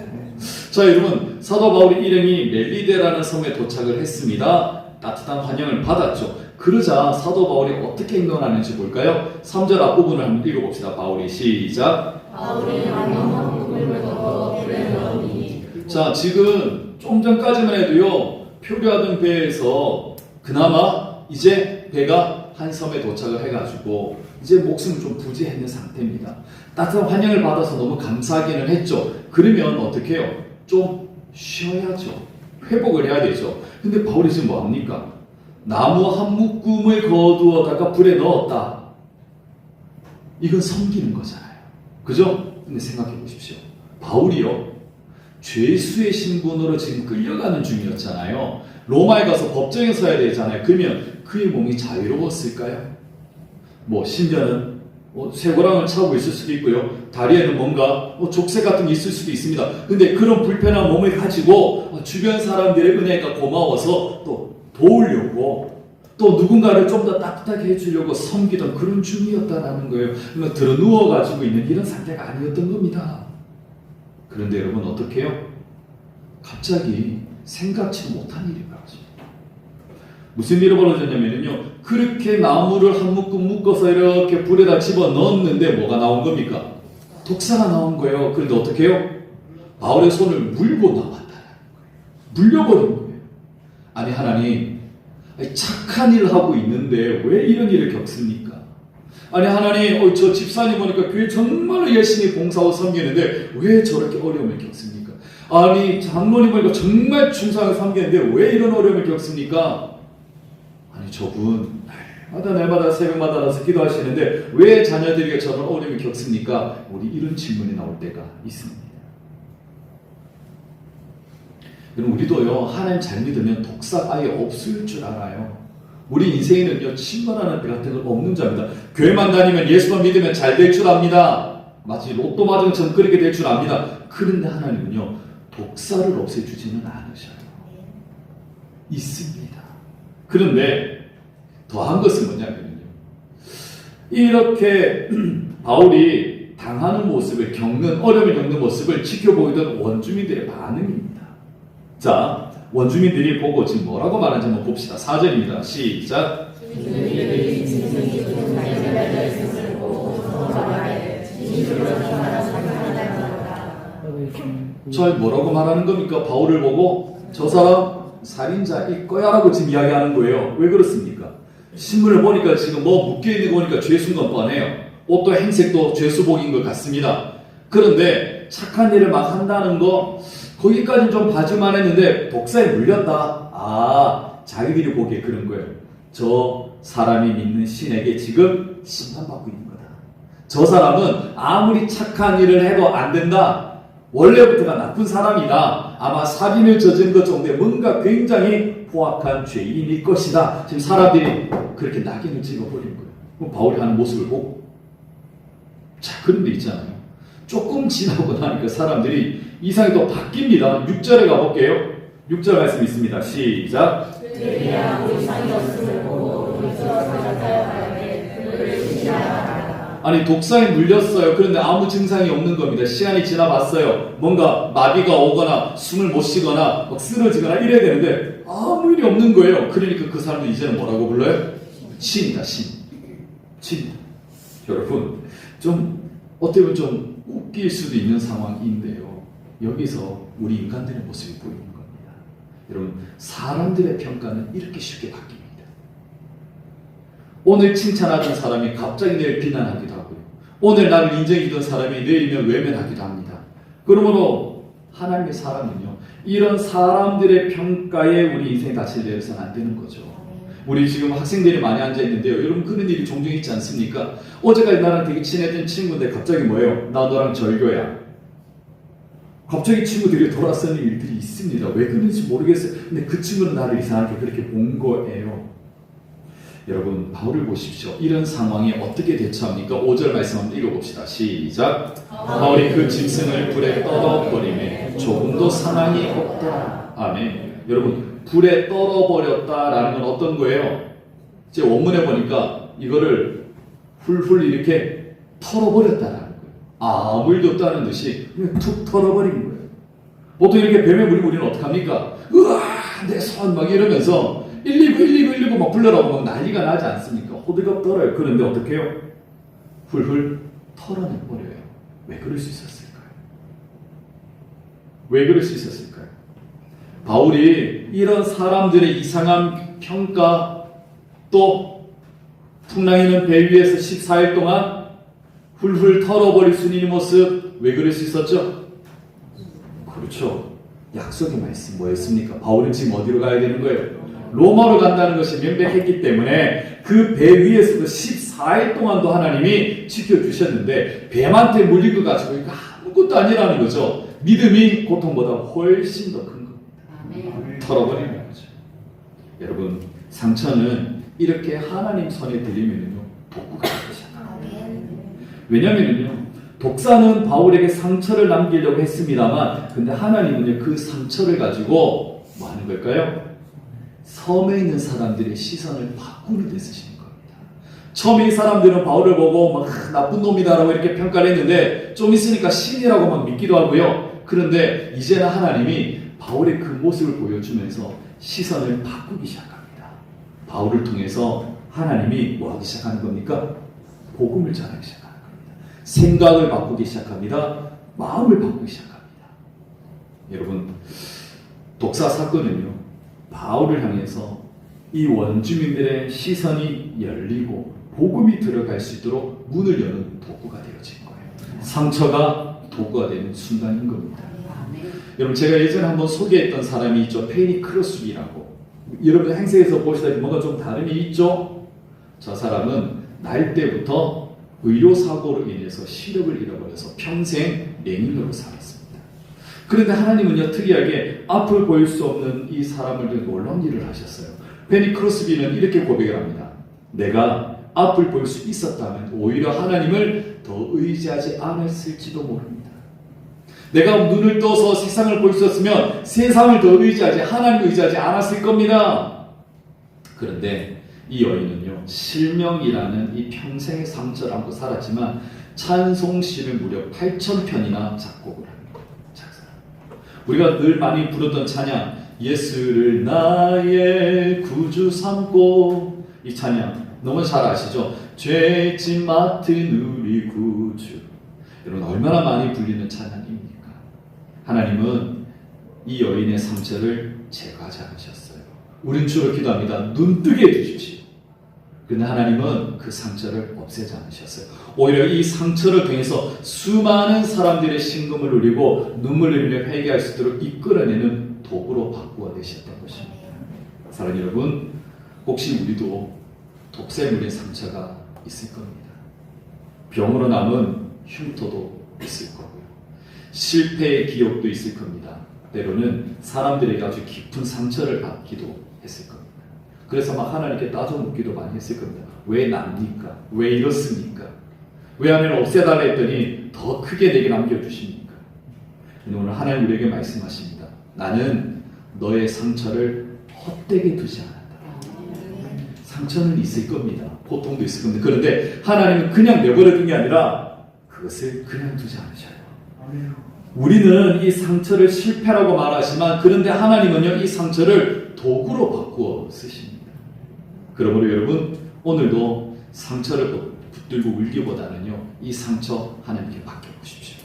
S1: 자, 여러분, 사도 바울이 일행이 멜리데라는 섬에 도착을 했습니다. 따뜻한 환영을 받았죠. 그러자 사도 바울이 어떻게 행동하는지 볼까요? 3절 앞부분을 한번 읽어봅시다. 바울이 시작. 자, 지금 좀 전까지만 해도요, 표류하던 배에서 그나마 이제 배가 한 섬에 도착을 해가지고 이제 목숨을 좀 부지했는 상태입니다. 따뜻한 환영을 받아서 너무 감사하기는 했죠. 그러면 어떻게 해요? 좀 쉬어야죠. 회복을 해야 되죠. 근데 바울이 지금 뭐합니까? 나무 한 묶음을 거두어다가 불에 넣었다. 이건 섬기는 거잖아요. 그죠? 근데 생각해 보십시오. 바울이요, 죄수의 신분으로 지금 끌려가는 중이었잖아요. 로마에 가서 법정에 서야 되잖아요. 그러면 그의 몸이 자유로웠을까요? 뭐 심지어는 쇠고랑을 차고 있을 수도 있고요. 다리에는 뭔가 족쇄 같은 게 있을 수도 있습니다. 근데 그런 불편한 몸을 가지고 주변 사람들의 은혜가 고마워서 또 도우려고 또 누군가를 좀 더 따뜻하게 해주려고 섬기던 그런 중이었다라는 거예요. 그러니까 들어 누워가지고 있는 이런 상태가 아니었던 겁니다. 그런데 여러분 어떻게 해요? 갑자기 생각지 못한 일이 벌어집니다. 무슨 일이 벌어졌냐면요, 그렇게 나무를 한 묶음 묶어서 이렇게 불에다 집어 넣었는데 뭐가 나온 겁니까? 독사가 나온 거예요. 그런데 어떻게 해요? 바울의 손을 물고 나왔다는 거예요. 물려버린 거예요. 아니 하나님, 착한 일을 하고 있는데 왜 이런 일을 겪습니까? 아니 하나님, 저 집사님 보니까 교회 정말로 열심히 봉사하고 섬기는데 왜 저렇게 어려움을 겪습니까? 아니 장로님 보니까 정말 충성하게 섬기는데 왜 이런 어려움을 겪습니까? 아니 저분 날마다 새벽마다 나서 기도하시는데 왜 자녀들에게 저런 어려움을 겪습니까? 우리 이런 질문이 나올 때가 있습니다. 여러분 우리도요, 하나님 잘 믿으면 독사 아예 없을 줄 알아요. 우리 인생에는요, 침몰하는 배 같은 건 없는 자입니다. 교회만 다니면 예수만 믿으면 잘 될 줄 압니다. 마치 로또 맞은 것처럼 그렇게 될 줄 압니다. 그런데 하나님은요, 독사를 없애주지는 않으셔요. 있습니다. 그런데 더한 것은 뭐냐면요, 이렇게 바울이 당하는 모습을 어려움을 겪는 모습을 지켜보던 원주민들의 반응입니다. 자, 원주민들이 보고 지금 뭐라고 말하는지 한번 봅시다. 4절입니다. 시작. 저 뭐라고 말하는 겁니까? 바울을 보고 저 사람 살인자일 거야 라고 지금 이야기하는 거예요. 왜 그렇습니까? 신문을 보니까 지금 묶여있는 거 보니까 죄수인 건 뻔해요. 옷도 행색도 죄수복인 것 같습니다. 그런데 착한 일을 막 한다는 거 거기까지는 좀 봐줄만 했는데 독사에 물렸다. 자기들이 보기에 그런 거예요. 저 사람이 믿는 신에게 지금 심판받고 있는 거다. 저 사람은 아무리 착한 일을 해도 안 된다. 원래부터가 나쁜 사람이다. 아마 살인을 저지른 것 정도에 뭔가 굉장히 포악한 죄인일 것이다. 지금 사람들이 그렇게 낙인을 찍어버린 거예요. 그럼 바울이 하는 모습을 보고. 자, 그런 데 있잖아요. 조금 지나고 나니까 사람들이 이상이 또 바뀝니다. 6절에 가볼게요. 6절 말씀 있습니다. 시작. 아니 독사에 물렸어요. 그런데 아무 증상이 없는 겁니다. 시간이 지나봤어요. 뭔가 마비가 오거나 숨을 못 쉬거나 막 쓰러지거나 이래야 되는데 아무 일이 없는 거예요. 그러니까 그 사람들 이제는 뭐라고 불러요? 신이다. 신. 여러분 좀 어떻게 보면 좀 웃길 수도 있는 상황인데요. 여기서 우리 인간들의 모습이 보이는 겁니다. 여러분 사람들의 평가는 이렇게 쉽게 바뀝니다. 오늘 칭찬하던 사람이 갑자기 내일 비난하기도 하고요. 오늘 나를 인정해주던 사람이 내일이면 외면하기도 합니다. 그러므로 하나님의 사람은요, 이런 사람들의 평가에 우리 인생이 닫힐려서는 안 되는 거죠. 우리 지금 학생들이 많이 앉아있는데요. 여러분 그런 일이 종종 있지 않습니까? 어제까지 나랑 되게 친했던 친구인데 갑자기 뭐예요? 나 너랑 절교야. 갑자기 친구들이 돌아서는 일들이 있습니다. 왜 그런지 모르겠어요. 근데 그 친구는 나를 이상하게 그렇게 본 거예요. 여러분 바울을 보십시오. 이런 상황에 어떻게 대처합니까? 5절 말씀 한번 읽어봅시다. 시작. 바울이 그 짐승을 불에 떠덕거리매 조금도 상황이 없더라. 아멘. 여러분 불에 떨어버렸다라는 건 어떤 거예요? 제 원문에 보니까 이거를 훌훌 이렇게 털어버렸다라는 거예요. 아무 일도 없다는 듯이 그냥 툭 털어버린 거예요. 보통 이렇게 뱀의 물이 우리는 어떡합니까? 으아, 내 손 막 이러면서 119 막 불러라고 막 난리가 나지 않습니까? 호들갑 떨어요. 그런데 어떻게 해요? 훌훌 털어내버려요. 왜 그럴 수 있었을까요? 왜 그럴 수 있었을까요? 바울이 이런 사람들의 이상한 평가, 또 풍랑이는 배 위에서 14일 동안 훌훌 털어버릴 주님의 모습, 왜 그럴 수 있었죠? 그렇죠. 약속의 말씀 뭐였습니까? 바울은 지금 어디로 가야 되는 거예요? 로마로 간다는 것이 명백했기 때문에 그 배 위에서도 14일 동안도 하나님이 지켜주셨는데 뱀한테 물린 것 가지고 이거 아무것도 아니라는 거죠. 믿음이 고통보다 훨씬 더 큰 겁니다. 털어버리는 거죠. 여러분, 상처는 이렇게 하나님 손에 들리면요 복구가 되잖아요. 왜냐면요 독사는 바울에게 상처를 남기려고 했습니다만, 근데 하나님은요 그 상처를 가지고 뭐 하는 걸까요? 섬에 있는 사람들의 시선을 바꾸는 데 쓰시는 겁니다. 처음에 이 사람들은 바울을 보고 막 나쁜 놈이다라고 이렇게 평가를 했는데 좀 있으니까 신이라고 막 믿기도 하고요. 그런데 이제는 하나님이 바울의 그 모습을 보여주면서 시선을 바꾸기 시작합니다. 바울을 통해서 하나님이 뭐 하기 시작하는 겁니까? 복음을 전하기 시작하는 겁니다. 생각을 바꾸기 시작합니다. 마음을 바꾸기 시작합니다. 여러분, 독사 사건은요 바울을 향해서 이 원주민들의 시선이 열리고 복음이 들어갈 수 있도록 문을 여는 도구가 되어진 거예요. 상처가 도구가 되는 순간인 겁니다. 여러분, 제가 예전에 한번 소개했던 사람이 있죠. 페니 크로스비라고. 여러분 행세에서 보시다시피 뭔가 좀 다름이 있죠. 저 사람은 날 때부터 의료사고로 인해서 시력을 잃어버려서 평생 맹인으로 살았습니다. 그런데 하나님은요 특이하게 앞을 보일 수 없는 이 사람을 위해 놀라운 일을 하셨어요. 페니 크로스비는 이렇게 고백을 합니다. 내가 앞을 볼 수 있었다면 오히려 하나님을 더 의지하지 않았을지도 모릅니다. 내가 눈을 떠서 세상을 볼 수 있었으면 세상을 더 의지하지 하나님을 의지하지 않았을 겁니다. 그런데 이 여인은요 실명이라는 이 평생의 상처를 안고 살았지만 찬송시를 무려 8,000편이나 작곡을 합니다. 우리가 늘 많이 부르던 찬양, 예수를 나의 구주 삼고, 이 찬양 너무 잘 아시죠? 죄짐 맡은 우리 구주. 여러분 얼마나 많이 불리는 찬양입니까? 하나님은 이 여인의 상처를 제거하지 않으셨어요. 우린 주로 기도합니다. 눈 뜨게 해주십시오. 그런데 하나님은 그 상처를 없애지 않으셨어요. 오히려 이 상처를 통해서 수많은 사람들의 신금을 누리고 눈물 흘리며 회개할 수 있도록 이끌어내는 도구로 바꾸어 내셨던 것입니다. 사랑하는 여러분, 혹시 우리도 독사에 물린 상처가 있을 겁니다. 병으로 남은 흉터도 있을 거고요. 실패의 기억도 있을 겁니다. 때로는 사람들에게 아주 깊은 상처를 받기도 했을 겁니다. 그래서 막 하나님께 따져 묻기도 많이 했을 겁니다. 왜 납니까? 왜 이렇습니까? 왜 하나님을 없애달라 했더니 더 크게 내게 남겨주십니까? 오늘 하나님 우리에게 말씀하십니다. 나는 너의 상처를 헛되게 두지 않았다. 상처는 있을 겁니다. 고통도 있을 겁니다. 그런데 하나님은 그냥 내버려둔 게 아니라 그것을 그냥 두지 않으셔요. 우리는 이 상처를 실패라고 말하지만 그런데 하나님은요 이 상처를 도구로 바꾸어 쓰십니다. 그러므로 여러분 오늘도 상처를 붙들고 울기보다는요 이 상처 하나님께 맡겨보십시오.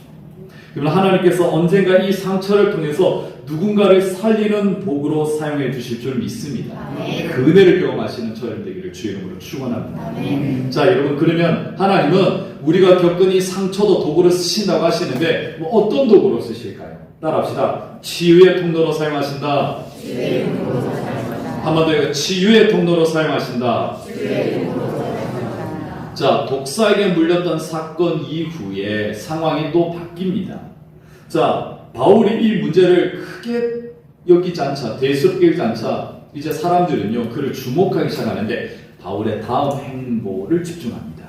S1: 그러면 하나님께서 언젠가 이 상처를 통해서 누군가를 살리는 복으로 사용해 주실 줄 믿습니다. 그 은혜를 경험하시는 저희들 되기를 주의 이름으로 축원합니다. 자 여러분, 그러면 하나님은 우리가 겪은 이 상처도 도구로 쓰신다고 하시는데 뭐 어떤 도구로 쓰실까요? 따라합시다. 치유의 통로로 사용하신다. 한 번 더 치유의 통로로 사용하신다. 자, 독사에게 물렸던 사건 이후에 상황이 또 바뀝니다. 자, 바울이 이 문제를 크게 여기지 않자, 대수롭게 여기지 않자, 이제 사람들은요, 그를 주목하기 시작하는데, 바울의 다음 행보를 집중합니다.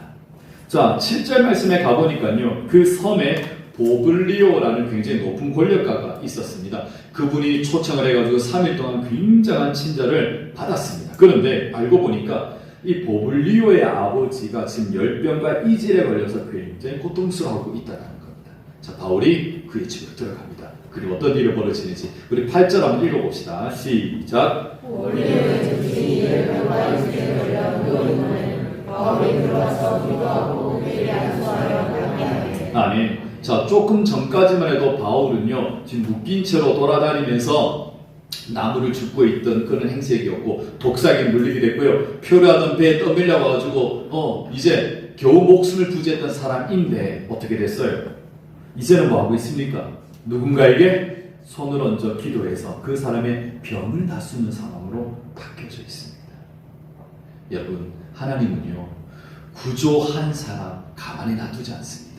S1: 자, 7절 말씀에 가보니까요, 그 섬에 보블리오라는 굉장히 높은 권력가가 있었습니다. 그분이 초청을 해가지고 3일 동안 굉장한 친절을 받았습니다. 그런데 알고 보니까 이 보블리오의 아버지가 지금 열병과 이질에 걸려서 굉장히 고통스러워하고 있다는 겁니다. 자, 바울이 그의 집으로 들어갑니다. 그리고 어떤 일이 벌어지는지 우리 8절 한번 읽어봅시다. 시작.
S3: 우리의 주시 열병과 이질에 걸려 누워있는 바울이 들어와서 기도하고 그에게 안수하여 강의하되.
S1: 아니, 자, 조금 전까지만 해도 바울은요, 지금 묶인 채로 돌아다니면서 나무를 줍고 있던 그런 행색이었고, 독사에게 물리게 됐고요, 표류하던 배에 떠밀려 와가지고, 이제 겨우 목숨을 부지했던 사람인데, 어떻게 됐어요? 이제는 뭐 하고 있습니까? 누군가에게 손을 얹어 기도해서 그 사람의 병을 다스리는 상황으로 바뀌어져 있습니다. 여러분, 하나님은요, 구조한 사람 가만히 놔두지 않습니다.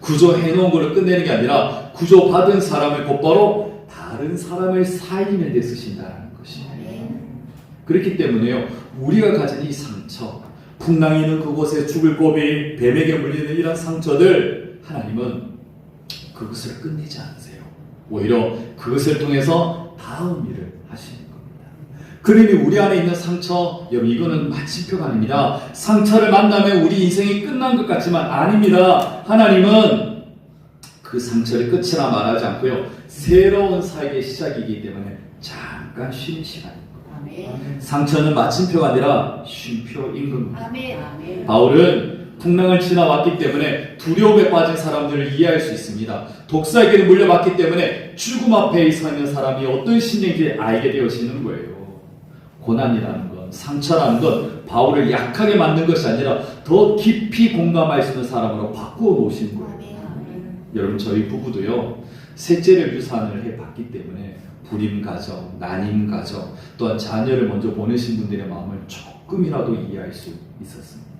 S1: 구조해놓은 것을 끝내는 게 아니라 구조받은 사람을 곧바로 다른 사람을 살리는 데 쓰신다는 것이에요. 그렇기 때문에요, 우리가 가진 이 상처, 풍랑이 있는 그곳에 죽을 고비, 뱀에게 물리는 이런 상처들, 하나님은 그것을 끝내지 않으세요. 오히려 그것을 통해서 다음 일을 하시는 겁니다. 그러니 우리 안에 있는 상처, 여러분, 이거는 마침표가 아닙니다. 상처를 만나면 우리 인생이 끝난 것 같지만 아닙니다. 하나님은 그 상처를 끝이라 말하지 않고요, 새로운 사역의 시작이기 때문에 잠깐 쉬는 시간입니다. 상처는 마침표가 아니라 쉼표인 겁니다. 바울은 풍랑을 지나왔기 때문에 두려움에 빠진 사람들을 이해할 수 있습니다. 독사에게 물려봤기 때문에 죽음 앞에 서 있는 사람이 어떤 심정인지 알게 되어지는 거예요. 고난이라는 건, 상처라는 건 바울을 약하게 만든 것이 아니라 더 깊이 공감할 수 있는 사람으로 바꾸어 놓으신 거예요. 여러분, 저희 부부도요, 셋째를 유산을 해봤기 때문에 불임 가정, 난임 가정, 또한 자녀를 먼저 보내신 분들의 마음을 조금이라도 이해할 수 있었습니다.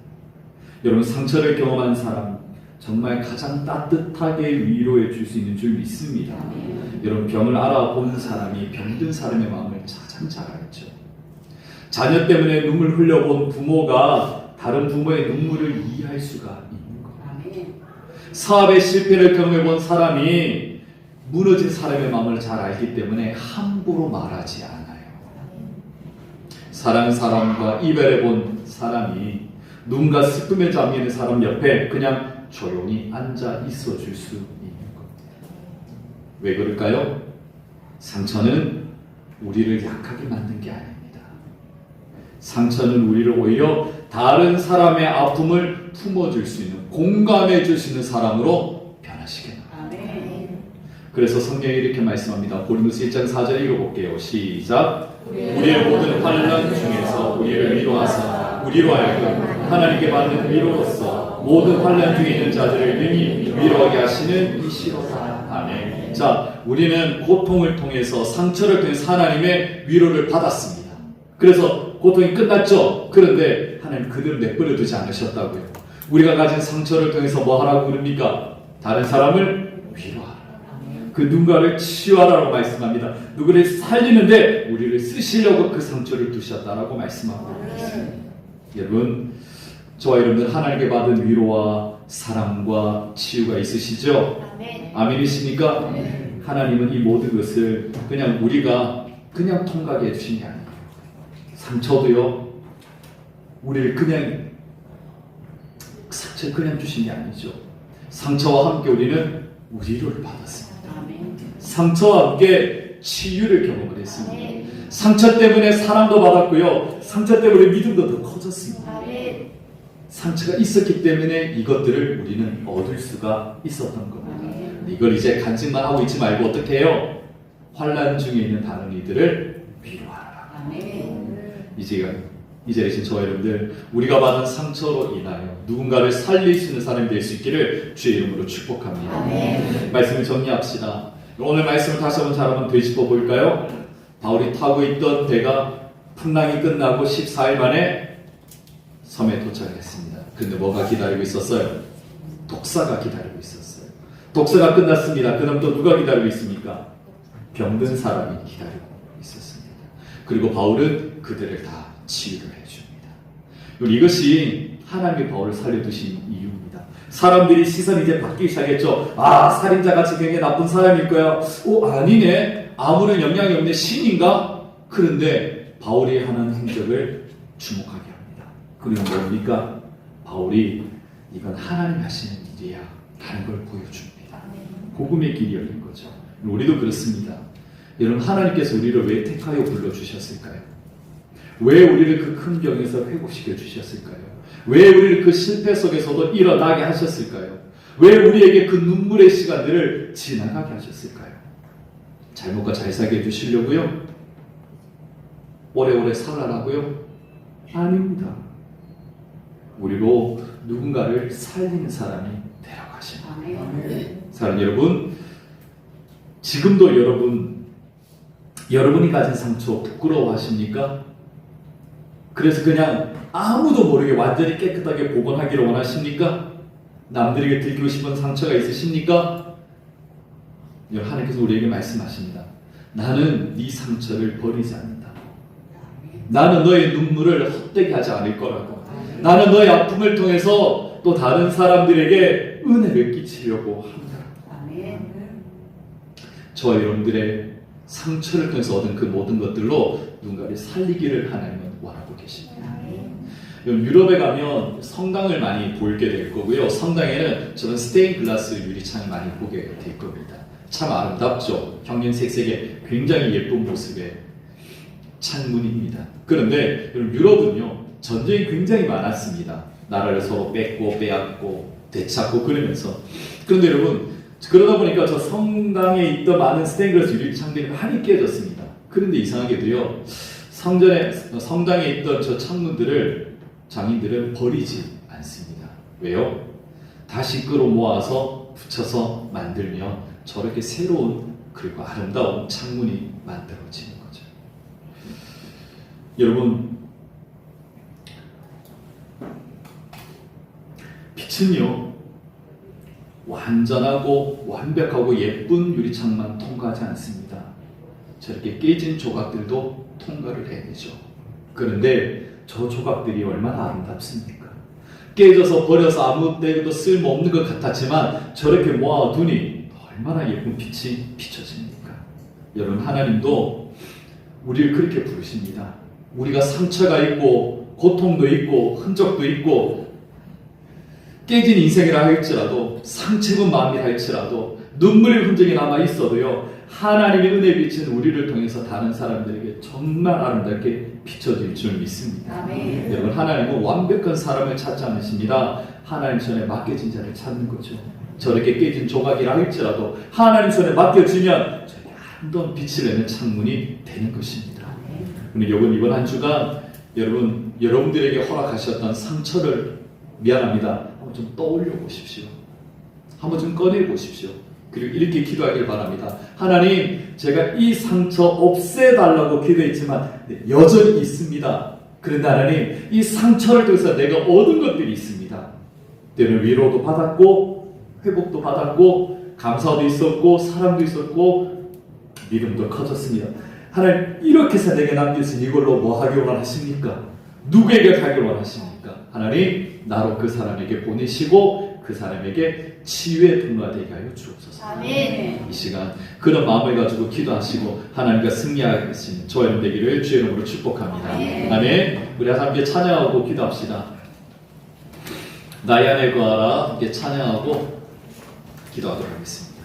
S1: 여러분, 상처를 경험한 사람 정말 가장 따뜻하게 위로해 줄 수 있는 줄 믿습니다. 여러분, 병을 알아본 사람이 병든 사람의 마음을 가장 잘 알죠. 자녀 때문에 눈물 흘려본 부모가 다른 부모의 눈물을 이해할 수가 있는 거예요. 사업의 실패를 경험해본 사람이 무너진 사람의 마음을 잘 알기 때문에 함부로 말하지 않아요. 사랑하는 사람과 이별해본 사람이 누군가 슬픔에 잠기는 사람 옆에 그냥 조용히 앉아 있어 줄 수 있는 겁니다. 왜 그럴까요? 상처는 우리를 약하게 만든 게 아닙니다. 상처는 우리를 오히려 다른 사람의 아픔을 품어줄 수 있는, 공감해 줄 수 있는 사람으로 변화시켜요. 그래서 성경이 이렇게 말씀합니다. 고린도서 1장 4절 읽어볼게요. 시작. 우리의 모든 환난 중에서 우리를 위로하사 우리로 하여금 하나님께 받는 위로로서 모든 환난 중에 있는 자들을 능히 위로하게 하시는 이시로다. 아멘. 자, 우리는 고통을 통해서, 상처를 통해서 하나님의 위로를 받았습니다. 그래서 고통이 끝났죠. 그런데 하나님 그대로 내버려 두지 않으셨다고요. 우리가 가진 상처를 통해서 뭐 하라고 그럽니까? 다른 사람을 위로하라. 그 누군가를 치유하라고 말씀합니다. 누구를 살리는데 우리를 쓰시려고 그 상처를 두셨다라고 말씀하고 있습니다. 여러분, 저와 여러분들 하나님께 받은 위로와 사랑과 치유가 있으시죠? 아멘이십니까? 하나님은 이 모든 것을 그냥 우리가 그냥 통과하게 해주신 게 아니에요. 상처도요, 우리를 그냥 상처 그냥 주신 게 아니죠. 상처와 함께 우리는 위로를 받았습니다. 상처와 함께 치유를 경험을 했습니다. 상처 때문에 사랑도 받았고요, 상처 때문에 믿음도 더 커졌습니다. 상처가 있었기 때문에 이것들을 우리는 얻을 수가 있었던 겁니다. 이걸 이제 간직만 하고 있지 말고 어떻게 해요? 환난 중에 있는 다른 이들을 위로하라. 이제 계신 저와 여러분들, 우리가 받은 상처로 인하여 누군가를 살릴 수 있는 사람이 될 수 있기를 주의 이름으로 축복합니다. 말씀을 정리합시다. 오늘 말씀을 다시 한번 잘 한번 되짚어 볼까요? 바울이 타고 있던 배가 풍랑이 끝나고 14일 만에 섬에 도착을 했습니다. 그런데 뭐가 기다리고 있었어요? 독사가 기다리고 있었어요. 독사가 끝났습니다. 그럼 또 누가 기다리고 있습니까? 병든 사람이 기다리고 있었습니다. 그리고 바울은 그들을 다 치유를 해줍니다. 이것이 하나님이 바울을 살려두신 이유입니다. 사람들이 시선이 이제 바뀌기 시작했죠. 아, 살인자같이 굉장히 나쁜 사람일 거야. 아니네. 아무런 영향이 없네. 신인가? 그런데 바울이 하는 행적을 주목하게 합니다. 그리고 뭡니까? 바울이 이건 하나님이 하시는 일이야 라는 걸 보여줍니다. 복음의 길이 열린 거죠. 우리도 그렇습니다. 여러분, 하나님께서 우리를 왜 택하여 불러주셨을까요? 왜 우리를 그 큰 병에서 회복시켜 주셨을까요? 왜 우리를 그 실패 속에서도 일어나게 하셨을까요? 왜 우리에게 그 눈물의 시간들을 지나가게 하셨을까요? 잘 먹고 잘 살게 해주시려고요? 오래오래 살라라고요? 아닙니다. 우리로 누군가를 살리는 사람이 되라고 하십니다. 사랑하는 여러분, 지금도 여러분이 가진 상처 부끄러워하십니까? 그래서 그냥 아무도 모르게 완전히 깨끗하게 복원하기를 원하십니까? 남들에게 들키고 싶은 상처가 있으십니까? 하나님께서 우리에게 말씀하십니다. 나는 네 상처를 버리지 않는다. 나는 너의 눈물을 헛되게 하지 않을 거라고. 나는 너의 아픔을 통해서 또 다른 사람들에게 은혜를 끼치려고 한다. 저와 여러분들의 상처를 통해서 얻은 그 모든 것들로 누군가를 살리기를 하나님은 원하고 계십니다. 유럽에 가면 성당을 많이 보게 될 거고요. 성당에는 저는 스테인 글라스 유리창을 많이 보게 될 겁니다. 참 아름답죠. 형형색색의 굉장히 예쁜 모습의 창문입니다. 그런데 유럽은요, 전쟁이 굉장히 많았습니다. 나라를 서로 뺏고 빼앗고 되찾고 그러면서. 그런데 여러분, 그러다 보니까 저 성당에 있던 많은 스테인 글라스 유리창들이 많이 깨졌습니다. 그런데 이상하게도요, 성당에 있던 저 창문들을 장인들은 버리지 않습니다. 왜요? 다시 끌어모아서 붙여서 만들면 저렇게 새로운 그리고 아름다운 창문이 만들어지는 거죠. 여러분, 빛은요, 완전하고 완벽하고 예쁜 유리창만 통과하지 않습니다. 저렇게 깨진 조각들도 통과를 해야 되죠. 그런데 저 조각들이 얼마나 아름답습니까? 깨져서 버려서 아무 때에도 쓸모없는 것 같았지만 저렇게 모아두니 얼마나 예쁜 빛이 비춰집니까? 여러분, 하나님도 우리를 그렇게 부르십니다. 우리가 상처가 있고 고통도 있고 흔적도 있고 깨진 인생이라 할지라도 상처 입은 마음이라 할지라도 눈물의 흔적이 남아 있어도요, 하나님의 은혜 빛은 우리를 통해서 다른 사람들에게 정말 아름답게 비춰질 줄 믿습니다.
S3: 아멘.
S1: 여러분, 하나님은 완벽한 사람을 찾지 않으십니다. 하나님 손에 맡겨진 자를 찾는 거죠. 저렇게 깨진 조각이라 할지라도 하나님 손에 맡겨지면 저렇게 아름다운 빛을 내는 창문이 되는 것입니다. 우리 이번 한 주간 여러분들에게 허락하셨던 상처를 미안합니다. 한번 좀 떠올려 보십시오. 한번 좀 꺼내 보십시오. 그리고 이렇게 기도하길 바랍니다. 하나님, 제가 이 상처 없애달라고 기도했지만 여전히 있습니다. 그런데 하나님, 이 상처를 통해서 내가 얻은 것들이 있습니다. 때로는 위로도 받았고 회복도 받았고 감사도 있었고 사랑도 있었고 믿음도 커졌습니다. 하나님, 이렇게 해서 내게 남겨진 이걸로 뭐 하길 원하십니까? 누구에게 가길 원하십니까? 하나님, 나로 그 사람에게 보내시고 그 사람에게 치유의 통로가 되게 하여 주옵소서.
S3: 아멘.
S1: 이 시간 그런 마음을 가지고 기도하시고 하나님과 승리하신 저와 여러분 되기를 주의 이름으로 축복합니다.
S3: 아멘.
S1: 아멘. 우리 함께 찬양하고 기도합시다. 나의 안에 거하라. 함께 찬양하고 기도하도록 하겠습니다.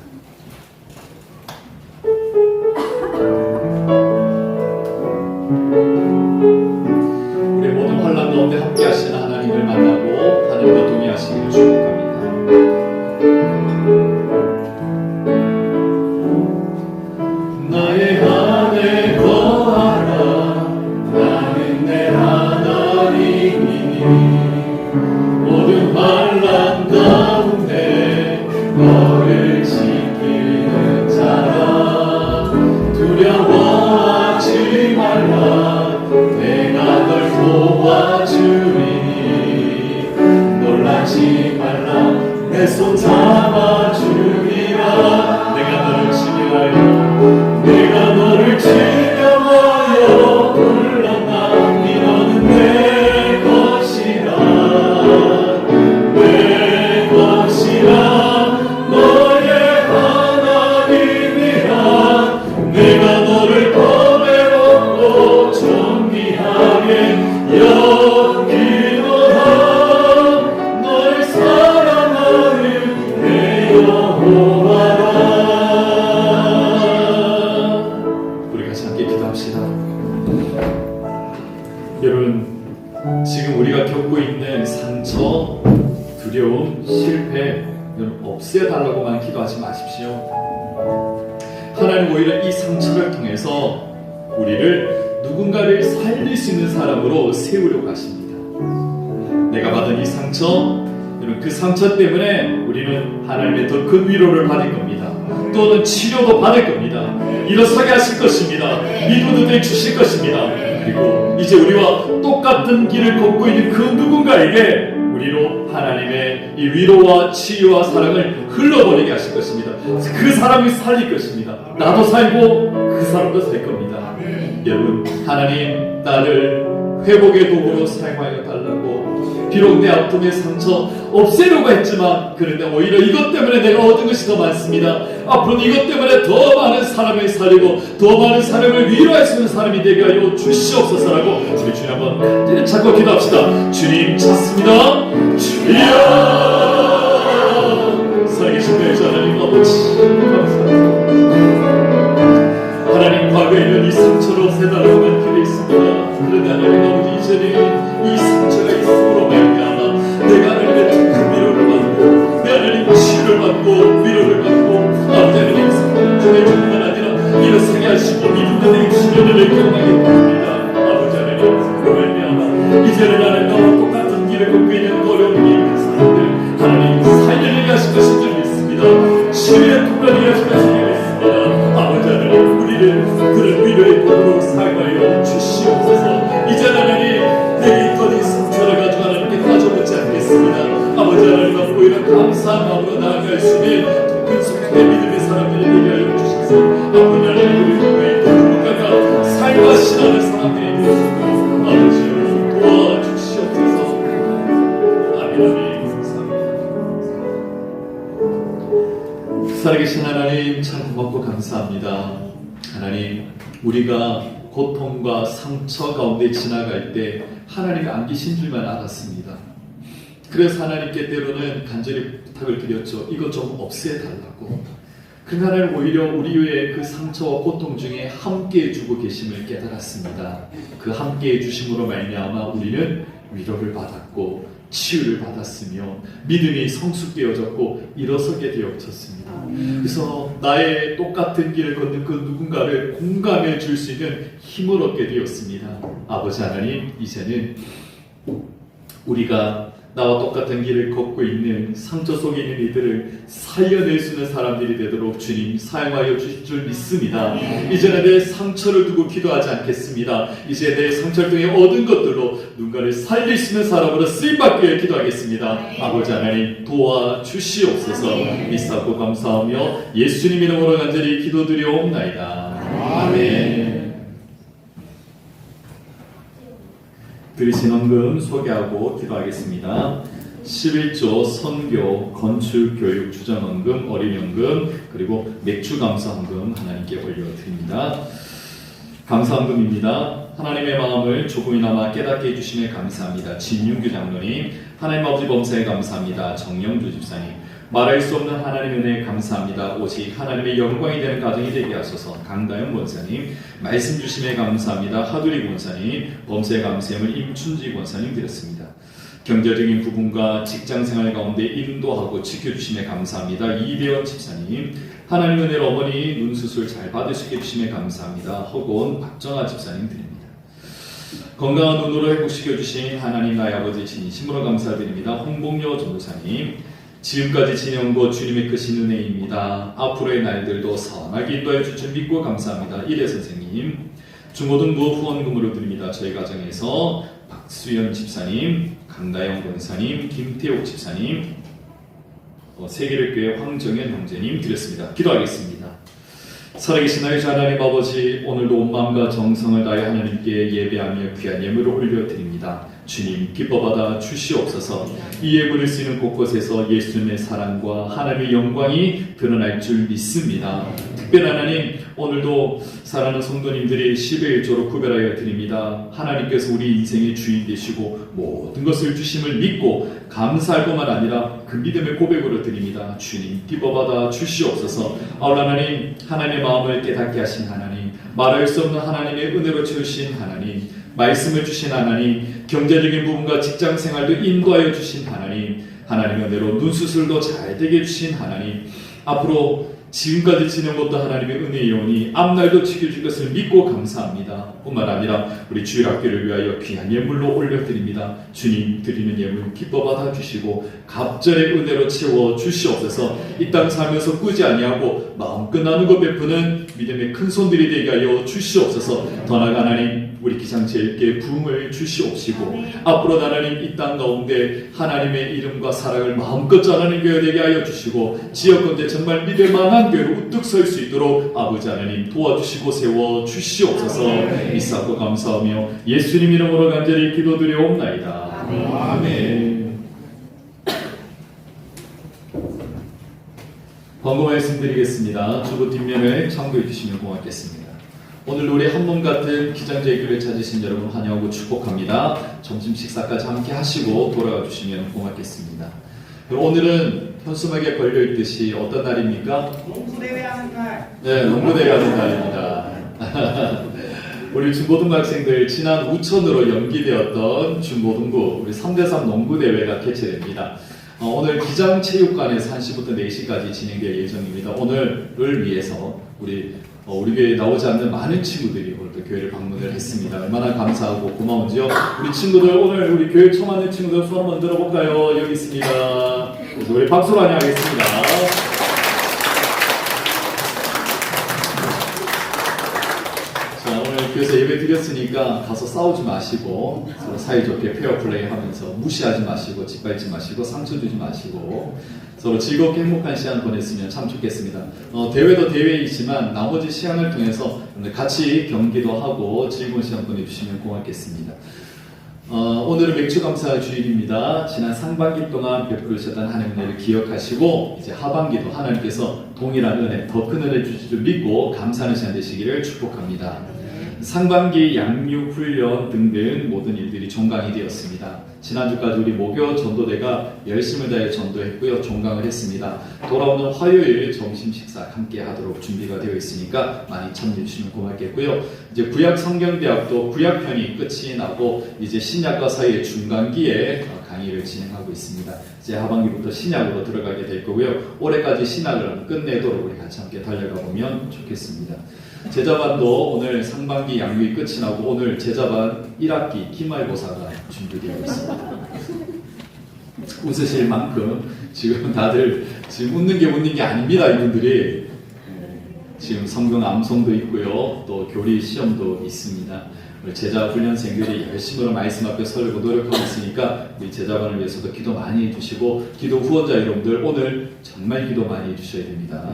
S1: 우리 모든 환난 가운데 함께 하시는 하나님을 만나고 하나님과 동의하시기를 축복합니다. 나의 안에 거하라. 나는 내 하나님이니 모든 환난 가운데 너를 지키는 자라. 두려워하지 말라. 내가 널 도와주리니 놀라지 말라. 내 손 잡아주리라. 내가 너를 지켜하여 내가 너를 지켜하여 불렀나니 너는 내 것이라. 상처, 두려움, 실패 여러분 없애달라고만 기도하지 마십시오. 하나님 오히려 이 상처를 통해서 우리를 누군가를 살릴 수 있는 사람으로 세우려고 하십니다. 내가 받은 이 상처, 여러분 그 상처 때문에 우리는 하나님의 더 큰 위로를 받을 겁니다. 또는 치료도 받을 겁니다. 일어서게 하실 것입니다. 믿음을 주실 것입니다. 그리고 이제 우리와 똑같은 길을 걷고 있는 그 누군가에게 우리로 하나님의 이 위로와 치유와 사랑을 흘러보내게 하실 것입니다. 그 사람을 살릴 것입니다. 나도 살고 그 사람도 살 겁니다. 여러분, 하나님 나를 회복의 도구로 사용하여 달라고 비록 내 아픔의 상처 없애려고 했지만 그런데 오히려 이것 때문에 내가 얻은 것이 더 많습니다. 앞으로는 이것 때문에 더 많은 사람을 살리고 더 많은 사람을 위로할 수 있는 사람이 되게 하여 주시옵소서라고 우리 주님 한번 간절히 찾고 기도합시다. 주님 찾습니다. 주여 살아계신 내 하나님 아버지 감사합니다. 하나님 과거에는 이 상처로 세달라고만 기도했습니다. 그런데 하나님 아버지 이제는 이 상처가 있음으로 말미암아 내가 하나님의 큰 위로를 받고 내 하나님 치유를 받고 위로를 받고 아버지 하나님 상처의 뿐만 아니라 일어서게 하시고 믿음의 주시는 경험하게 됩니다. 아버지 하나님 말미암아 이제는 하나님 나와 똑같은 길을 걷고 있는 어려운 이 사람들 하나님 살려내게 하실 것인 줄 믿습니다. 치유의 통로를 하실 것인 줄 믿습니다. 아버지 하나님 우리를 그런 위로의 도구로 사용하여 주시옵소서. 이제 하나님 내게 있던 이 상처를 가지고 하나님께 가져오지 않겠습니다. 아버지 하나님 앞으로 이런 감사한 마음으로 나아갈 수 있는 큰 속도의 믿음의 사람들이 되게 하여 주셔서 아버지 하나님 우리 교회의 누군가가 삶과 신앙을 사람들이 되시고 아버지 도와주시옵소서. 아멘. 살아계신 하나님 참 고맙고 감사합니다. 하나님 우리가 고통과 상처 가운데 지나갈 때 하나님이 안 계신 줄만 알았습니다. 그래서 하나님께 때로는 간절히 부탁을 드렸죠. 이것 좀 없애달라고. 그러나 하나님 오히려 우리의 그 상처와 고통 중에 함께해 주고 계심을 깨달았습니다. 그 함께해 주심으로 말미암아 우리는 위로를 받았고 치유를 받았으며 믿음이 성숙되어졌고 일어서게 되어졌습니다. 그래서 나의 똑같은 길을 걷는 그 누군가를 공감해 줄 수 있는 힘을 얻게 되었습니다. 아버지 하나님 이제는 우리가 나와 똑같은 길을 걷고 있는 상처 속에 있는 이들을 살려낼 수 있는 사람들이 되도록 주님 사용하여 주실 줄 믿습니다. 이제는 내 상처를 두고 기도하지 않겠습니다. 이제 내 상처를 통해 얻은 것들로 누군가를 살릴 수 있는 사람으로 쓰임받게 기도하겠습니다. 아버지 하나님 도와주시옵소서. 믿사옵고 감사하며 예수님 이름으로 간절히 기도드리옵나이다. 아멘. 드리신 헌금 소개하고 기도하겠습니다. 11조 선교, 건축, 교육, 주전헌금, 어린이헌금, 그리고 맥주감사헌금 하나님께 올려드립니다. 감사헌금입니다. 하나님의 마음을 조금이나마 깨닫게 해주심에 감사합니다. 진윤규 장로님, 하나님 아버지 범사에 감사합니다. 정영주 집사님, 말할 수 없는 하나님의 은혜에 감사합니다. 오직 하나님의 영광이 되는 가정이 되게 하소서. 강다영 권사님, 말씀 주심에 감사합니다. 하두리 권사님, 범사에 감사함을 임춘지 권사님 드렸습니다. 경제적인 부분과 직장생활 가운데 인도하고 지켜주심에 감사합니다. 이대원 집사님, 하나님 은혜로 어머니 눈수술 잘 받을 수 있게 해주심에 감사합니다. 허고원 박정아 집사님 드립니다. 건강한 눈으로 회복시켜주신 하나님 나의 아버지 진심으로 감사드립니다. 홍봉여 전도사님, 지금까지 지내온 것 주님의 크신 은혜입니다. 앞으로의 날들도 선하게 인도해 줄 줄 믿고 감사합니다. 이래 선생님, 중고등부 후원금으로 드립니다. 저희 가정에서 박수연 집사님, 강다영 권사님, 김태옥 집사님, 세계를교회 황정현 형제님 드렸습니다. 기도하겠습니다. 살아계신 나의 주 하나님 아버지, 오늘도 온 마음과 정성을 다해 하나님께 예배하며 귀한 예물을 올려드립니다. 주님 기뻐받아 주시옵소서. 이 예물을 쓰는 곳곳에서 예수님의 사랑과 하나님의 영광이 드러날 줄 믿습니다. 특별히 하나님, 오늘도 사랑하는 성도님들이 10의 1조로 구별하여 드립니다. 하나님께서 우리 인생의 주인 되시고 모든 것을 주심을 믿고 감사할 뿐만 아니라 그 믿음의 고백으로 드립니다. 주님 기뻐받아 주시옵소서. 아울 하나님, 하나님의 마음을 깨닫게 하신 하나님, 말할 수 없는 하나님의 은혜로 채우신 하나님, 말씀을 주신 하나님, 경제적인 부분과 직장 생활도 인도하여 주신 하나님, 하나님의 은혜로 눈수술도 잘 되게 해주신 하나님, 앞으로 지금까지 지낸 것도 하나님의 은혜이오니 앞날도 지켜줄 것을 믿고 감사합니다. 뿐만 아니라 우리 주일학교를 위하여 귀한 예물로 올려드립니다. 주님 드리는 예물 기뻐 받아주시고 갑절의 은혜로 채워 주시옵소서. 이 땅 살면서 꾸지 아니하고 마음껏 나누고 베푸는 믿음의 큰 손들이 되게 하여 주시옵소서. 더 나아가 하나님, 우리 기상체에게 부흥을 주시옵시고 앞으로 하나님 이 땅 가운데 하나님의 이름과 사랑을 마음껏 전하는 교회 되게 하여 주시고 지역건대 정말 믿을 만한 교회로 우뚝 설 수 있도록 아버지 하나님 도와주시고 세워 주시옵소서. 이사고 감사하며 예수님 이름으로 간절히 기도드리옵나이다. 아멘. 번거 말씀드리겠습니다. 주보 뒷면을 참고해 주시면 고맙겠습니다. 오늘 우리 한 몸 같은 기장제의 교회 찾으신 여러분 환영하고 축복합니다. 점심 식사까지 함께 하시고 돌아가 주시면 고맙겠습니다. 오늘은 현수막에 걸려 있듯이 어떤 날입니까?
S3: 농구대회 하는 날.
S1: 네, 농구대회 하는 날입니다. 우리 중고등부 학생들 지난 우천으로 연기되었던 중고등부 우리 3대3 농구대회가 개최됩니다. 오늘 기장체육관에서 1시부터 4시까지 진행될 예정입니다. 오늘을 위해서 우리 교회에 나오지 않는 많은 친구들이 오늘 또 교회를 방문을 했습니다. 얼마나 감사하고 고마운지요. 우리 친구들, 오늘 우리 교회 처음 하는 친구들 손 한번 들어볼까요? 여기 있습니다. 우리 박수로 환영하겠습니다. 자, 오늘 교회에서 예배 드렸으니까 가서 싸우지 마시고 서로 사이좋게 페어플레이 하면서 무시하지 마시고 짓밟지 마시고 상처 주지 마시고 서로 즐겁게 행복한 시간 보냈으면 참 좋겠습니다. 대회도 대회이지만 나머지 시간을 통해서 같이 경기도 하고 즐거운 시간 보내주시면 고맙겠습니다. 오늘은 맥주감사 주일입니다. 지난 상반기 동안 베풀으셨던 하나님의 은혜를 기억하시고 이제 하반기도 하나님께서 동일한 은혜, 더 큰 은혜 주실 줄 믿고 감사하는 시간 되시기를 축복합니다. 상반기 양육 훈련 등등 모든 일들이 종강이 되었습니다. 지난주까지 우리 목요 전도대가 열심을 다해 전도했고요, 종강을 했습니다. 돌아오는 화요일 점심 식사 함께 하도록 준비가 되어 있으니까 많이 참여해 주시면 고맙겠고요. 이제 구약 성경대학도 구약편이 끝이 나고 이제 신약과 사이의 중간기에 강의를 진행하고 있습니다. 이제 하반기부터 신약으로 들어가게 될 거고요. 올해까지 신약을 끝내도록 우리 같이 함께 달려가 보면 좋겠습니다. 제자반도 오늘 상반기 양육이 끝이 나고 오늘 제자반 1학기 기말고사가 준비되어 있습니다. 웃으실 만큼 지금 다들 지금 웃는 게 아닙니다. 이분들이 지금 성경 암송도 있고요, 또 교리 시험도 있습니다. 제자 훈련생들이 열심히 말씀 앞에 서려고 노력하고 있으니까 우리 제자반을 위해서도 기도 많이 해주시고 기도 후원자 여러분들 오늘 정말 기도 많이 해주셔야 됩니다.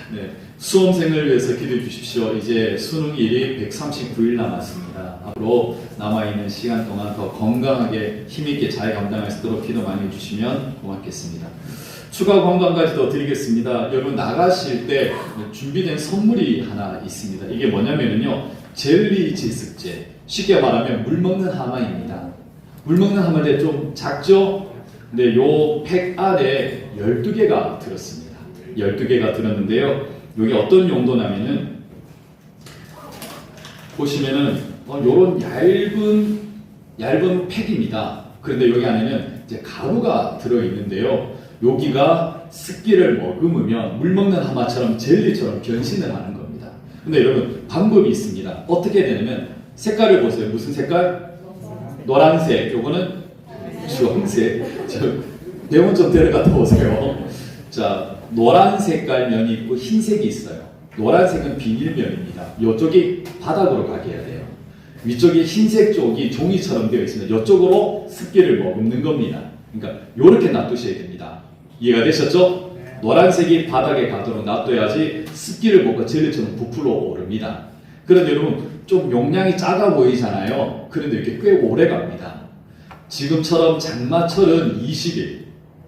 S1: 네, 수험생을 위해서 기도해 주십시오. 이제 수능일이 139일 남았습니다. 앞으로 남아있는 시간 동안 더 건강하게 힘있게 잘 감당할 수 있도록 기도 많이 해주시면 고맙겠습니다. 추가 건강까지도 드리겠습니다. 여러분 나가실 때 준비된 선물이 하나 있습니다. 이게 뭐냐면요, 젤리 제습제, 쉽게 말하면 물 먹는 하마입니다. 물 먹는 하마인데 좀 작죠? 근데 요 팩 안에 12개가 들었습니다. 12개가 들었는데요, 여기 어떤 용도냐면은 보시면은 요런 얇은 팩입니다. 그런데 여기 안에는 이제 가루가 들어있는데요, 여기가 습기를 머금으면 물 먹는 하마처럼 젤리처럼 변신을 하는 겁니다. 근데 여러분 방법이 있습니다. 어떻게 되냐면 색깔을 보세요. 무슨 색깔? 노란색. 요거는 주황색. 병원 좀 데려갔다 오세요. 자, 노란 색깔 면이 있고 흰색이 있어요. 노란색은 비닐면입니다. 이쪽이 바닥으로 가게 해야 돼요. 위쪽이 흰색 쪽이 종이처럼 되어 있습니다. 이쪽으로 습기를 머금는 겁니다. 그러니까 이렇게 놔두셔야 됩니다. 이해가 되셨죠? 노란색이 바닥에 가도록 놔둬야지 습기를 먹고 젤리처럼 부풀어 오릅니다. 그런데 여러분 좀 용량이 작아 보이잖아요. 그런데 이렇게 꽤 오래 갑니다. 지금처럼 장마철은 20일,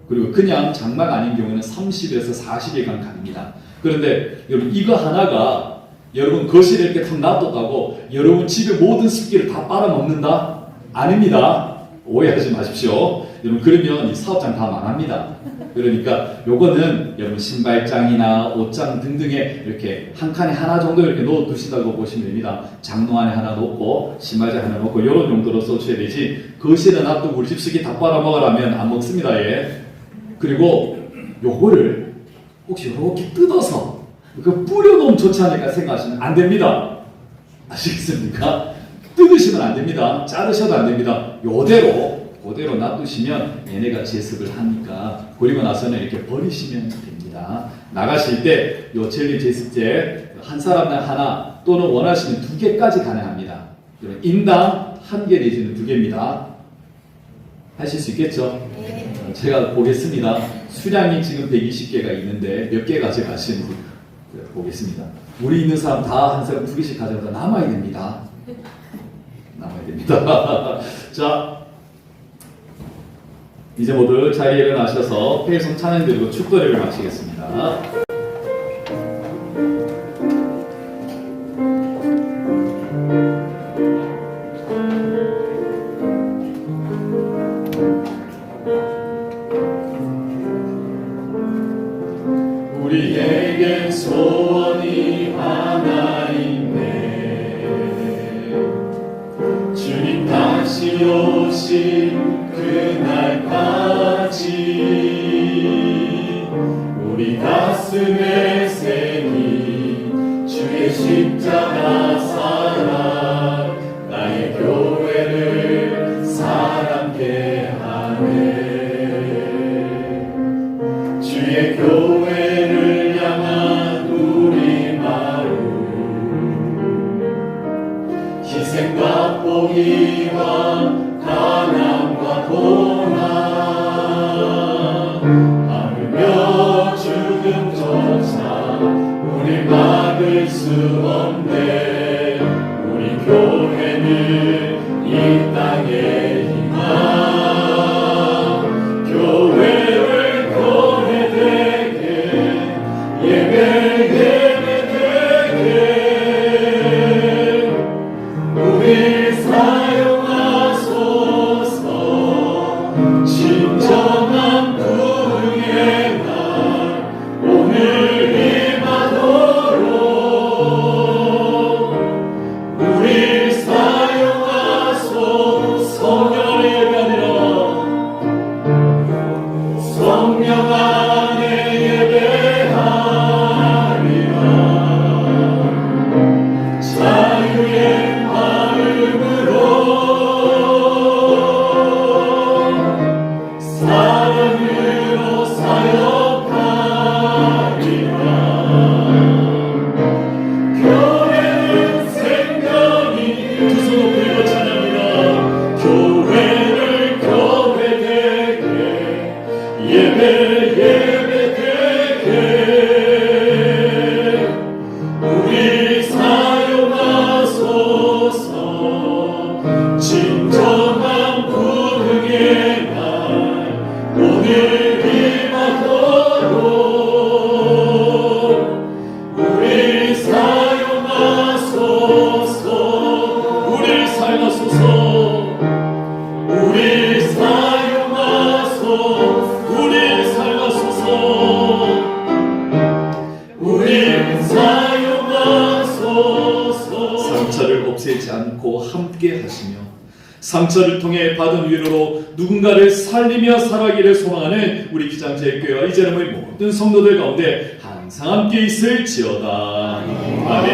S1: 그리고 그냥 장마가 아닌 경우는 30일에서 40일간 갑니다. 그런데 여러분 이거 하나가 여러분 거실에 이렇게 탁 놔뒀다고 여러분 집의 모든 습기를 다 빨아먹는다? 아닙니다. 오해하지 마십시오. 여러분 그러면 이 사업장 다 망합니다. 그러니까 요거는 여러분 신발장이나 옷장 등등에 이렇게 한 칸에 하나 정도 이렇게 넣어 두신다고 보시면 됩니다. 장롱 안에 하나 넣고 신발장 하나 넣고 이런 용도로 써줘야 되지, 거실에 놔두고 우리 집 쓰기 다 빨아먹으라면 안 먹습니다. 예. 그리고 요거를 혹시 이렇게 뜯어서 그 뿌려놓으면 좋지 않을까 생각하시면 안 됩니다. 아시겠습니까? 뜯으시면 안 됩니다. 자르셔도 안 됩니다. 그대로 놔두시면 얘네가 제습을 하니까 그리고 나서는 이렇게 버리시면 됩니다. 나가실 때 요 젤리 제습제 한 사람당 하나 또는 원하시면 2개까지 가능합니다. 인당 1개 내지는 2개입니다. 하실 수 있겠죠?
S3: 네.
S1: 제가 보겠습니다. 수량이 지금 120개가 있는데 몇 개 가져가시는지 보겠습니다. 우리 있는 사람 다 한 사람 2개씩 가져가다 남아야 됩니다. 남아야 됩니다. 자, 이제 모두 자리에 일어나셔서 폐송 찬양 드리고 축도를 마치겠습니다. 우리에겐 소원이 하나 있네. 주님 다시 오신 그날까지 우리 가슴에 새긴 주의 십자가 사랑 나의 교회를 사랑케 하네. 주의 교회를 향한 우리 마음, 희생과 포기와 가난과 고난, 하물며 죽음조차 우리 막을 수 없네. 우리 교회는 이 땅의 희망, 교회를 교회되게 예배되게 우리 사용하소서. 진정한 부흥의 날 오늘 임하도록 우리 사용하소서. 성령의 예배하니라. 성령 안에 예배하리라. 자유의 마음으로 사랑으로 사역하리라. 교회는 생명이 두 손 높이 들고 찬양합니다. 교회를 교회되게 예배되게 우리 사용하소서. 진정한 부흥의 날 오늘 임하도록 우리 사용하소서. 우리 사용하소서. 우리 사용하소서. 우리 사용하소서. 우리 사용하소서. 상처를 없애지 않고 함께 하시며 상처를 통해 받은 위로로 누군가를 살리며 살아가기를 소망하는 우리 기장제교회와 이 제름의 모든 성도들 가운데 항상 함께 있을지어다. 아멘.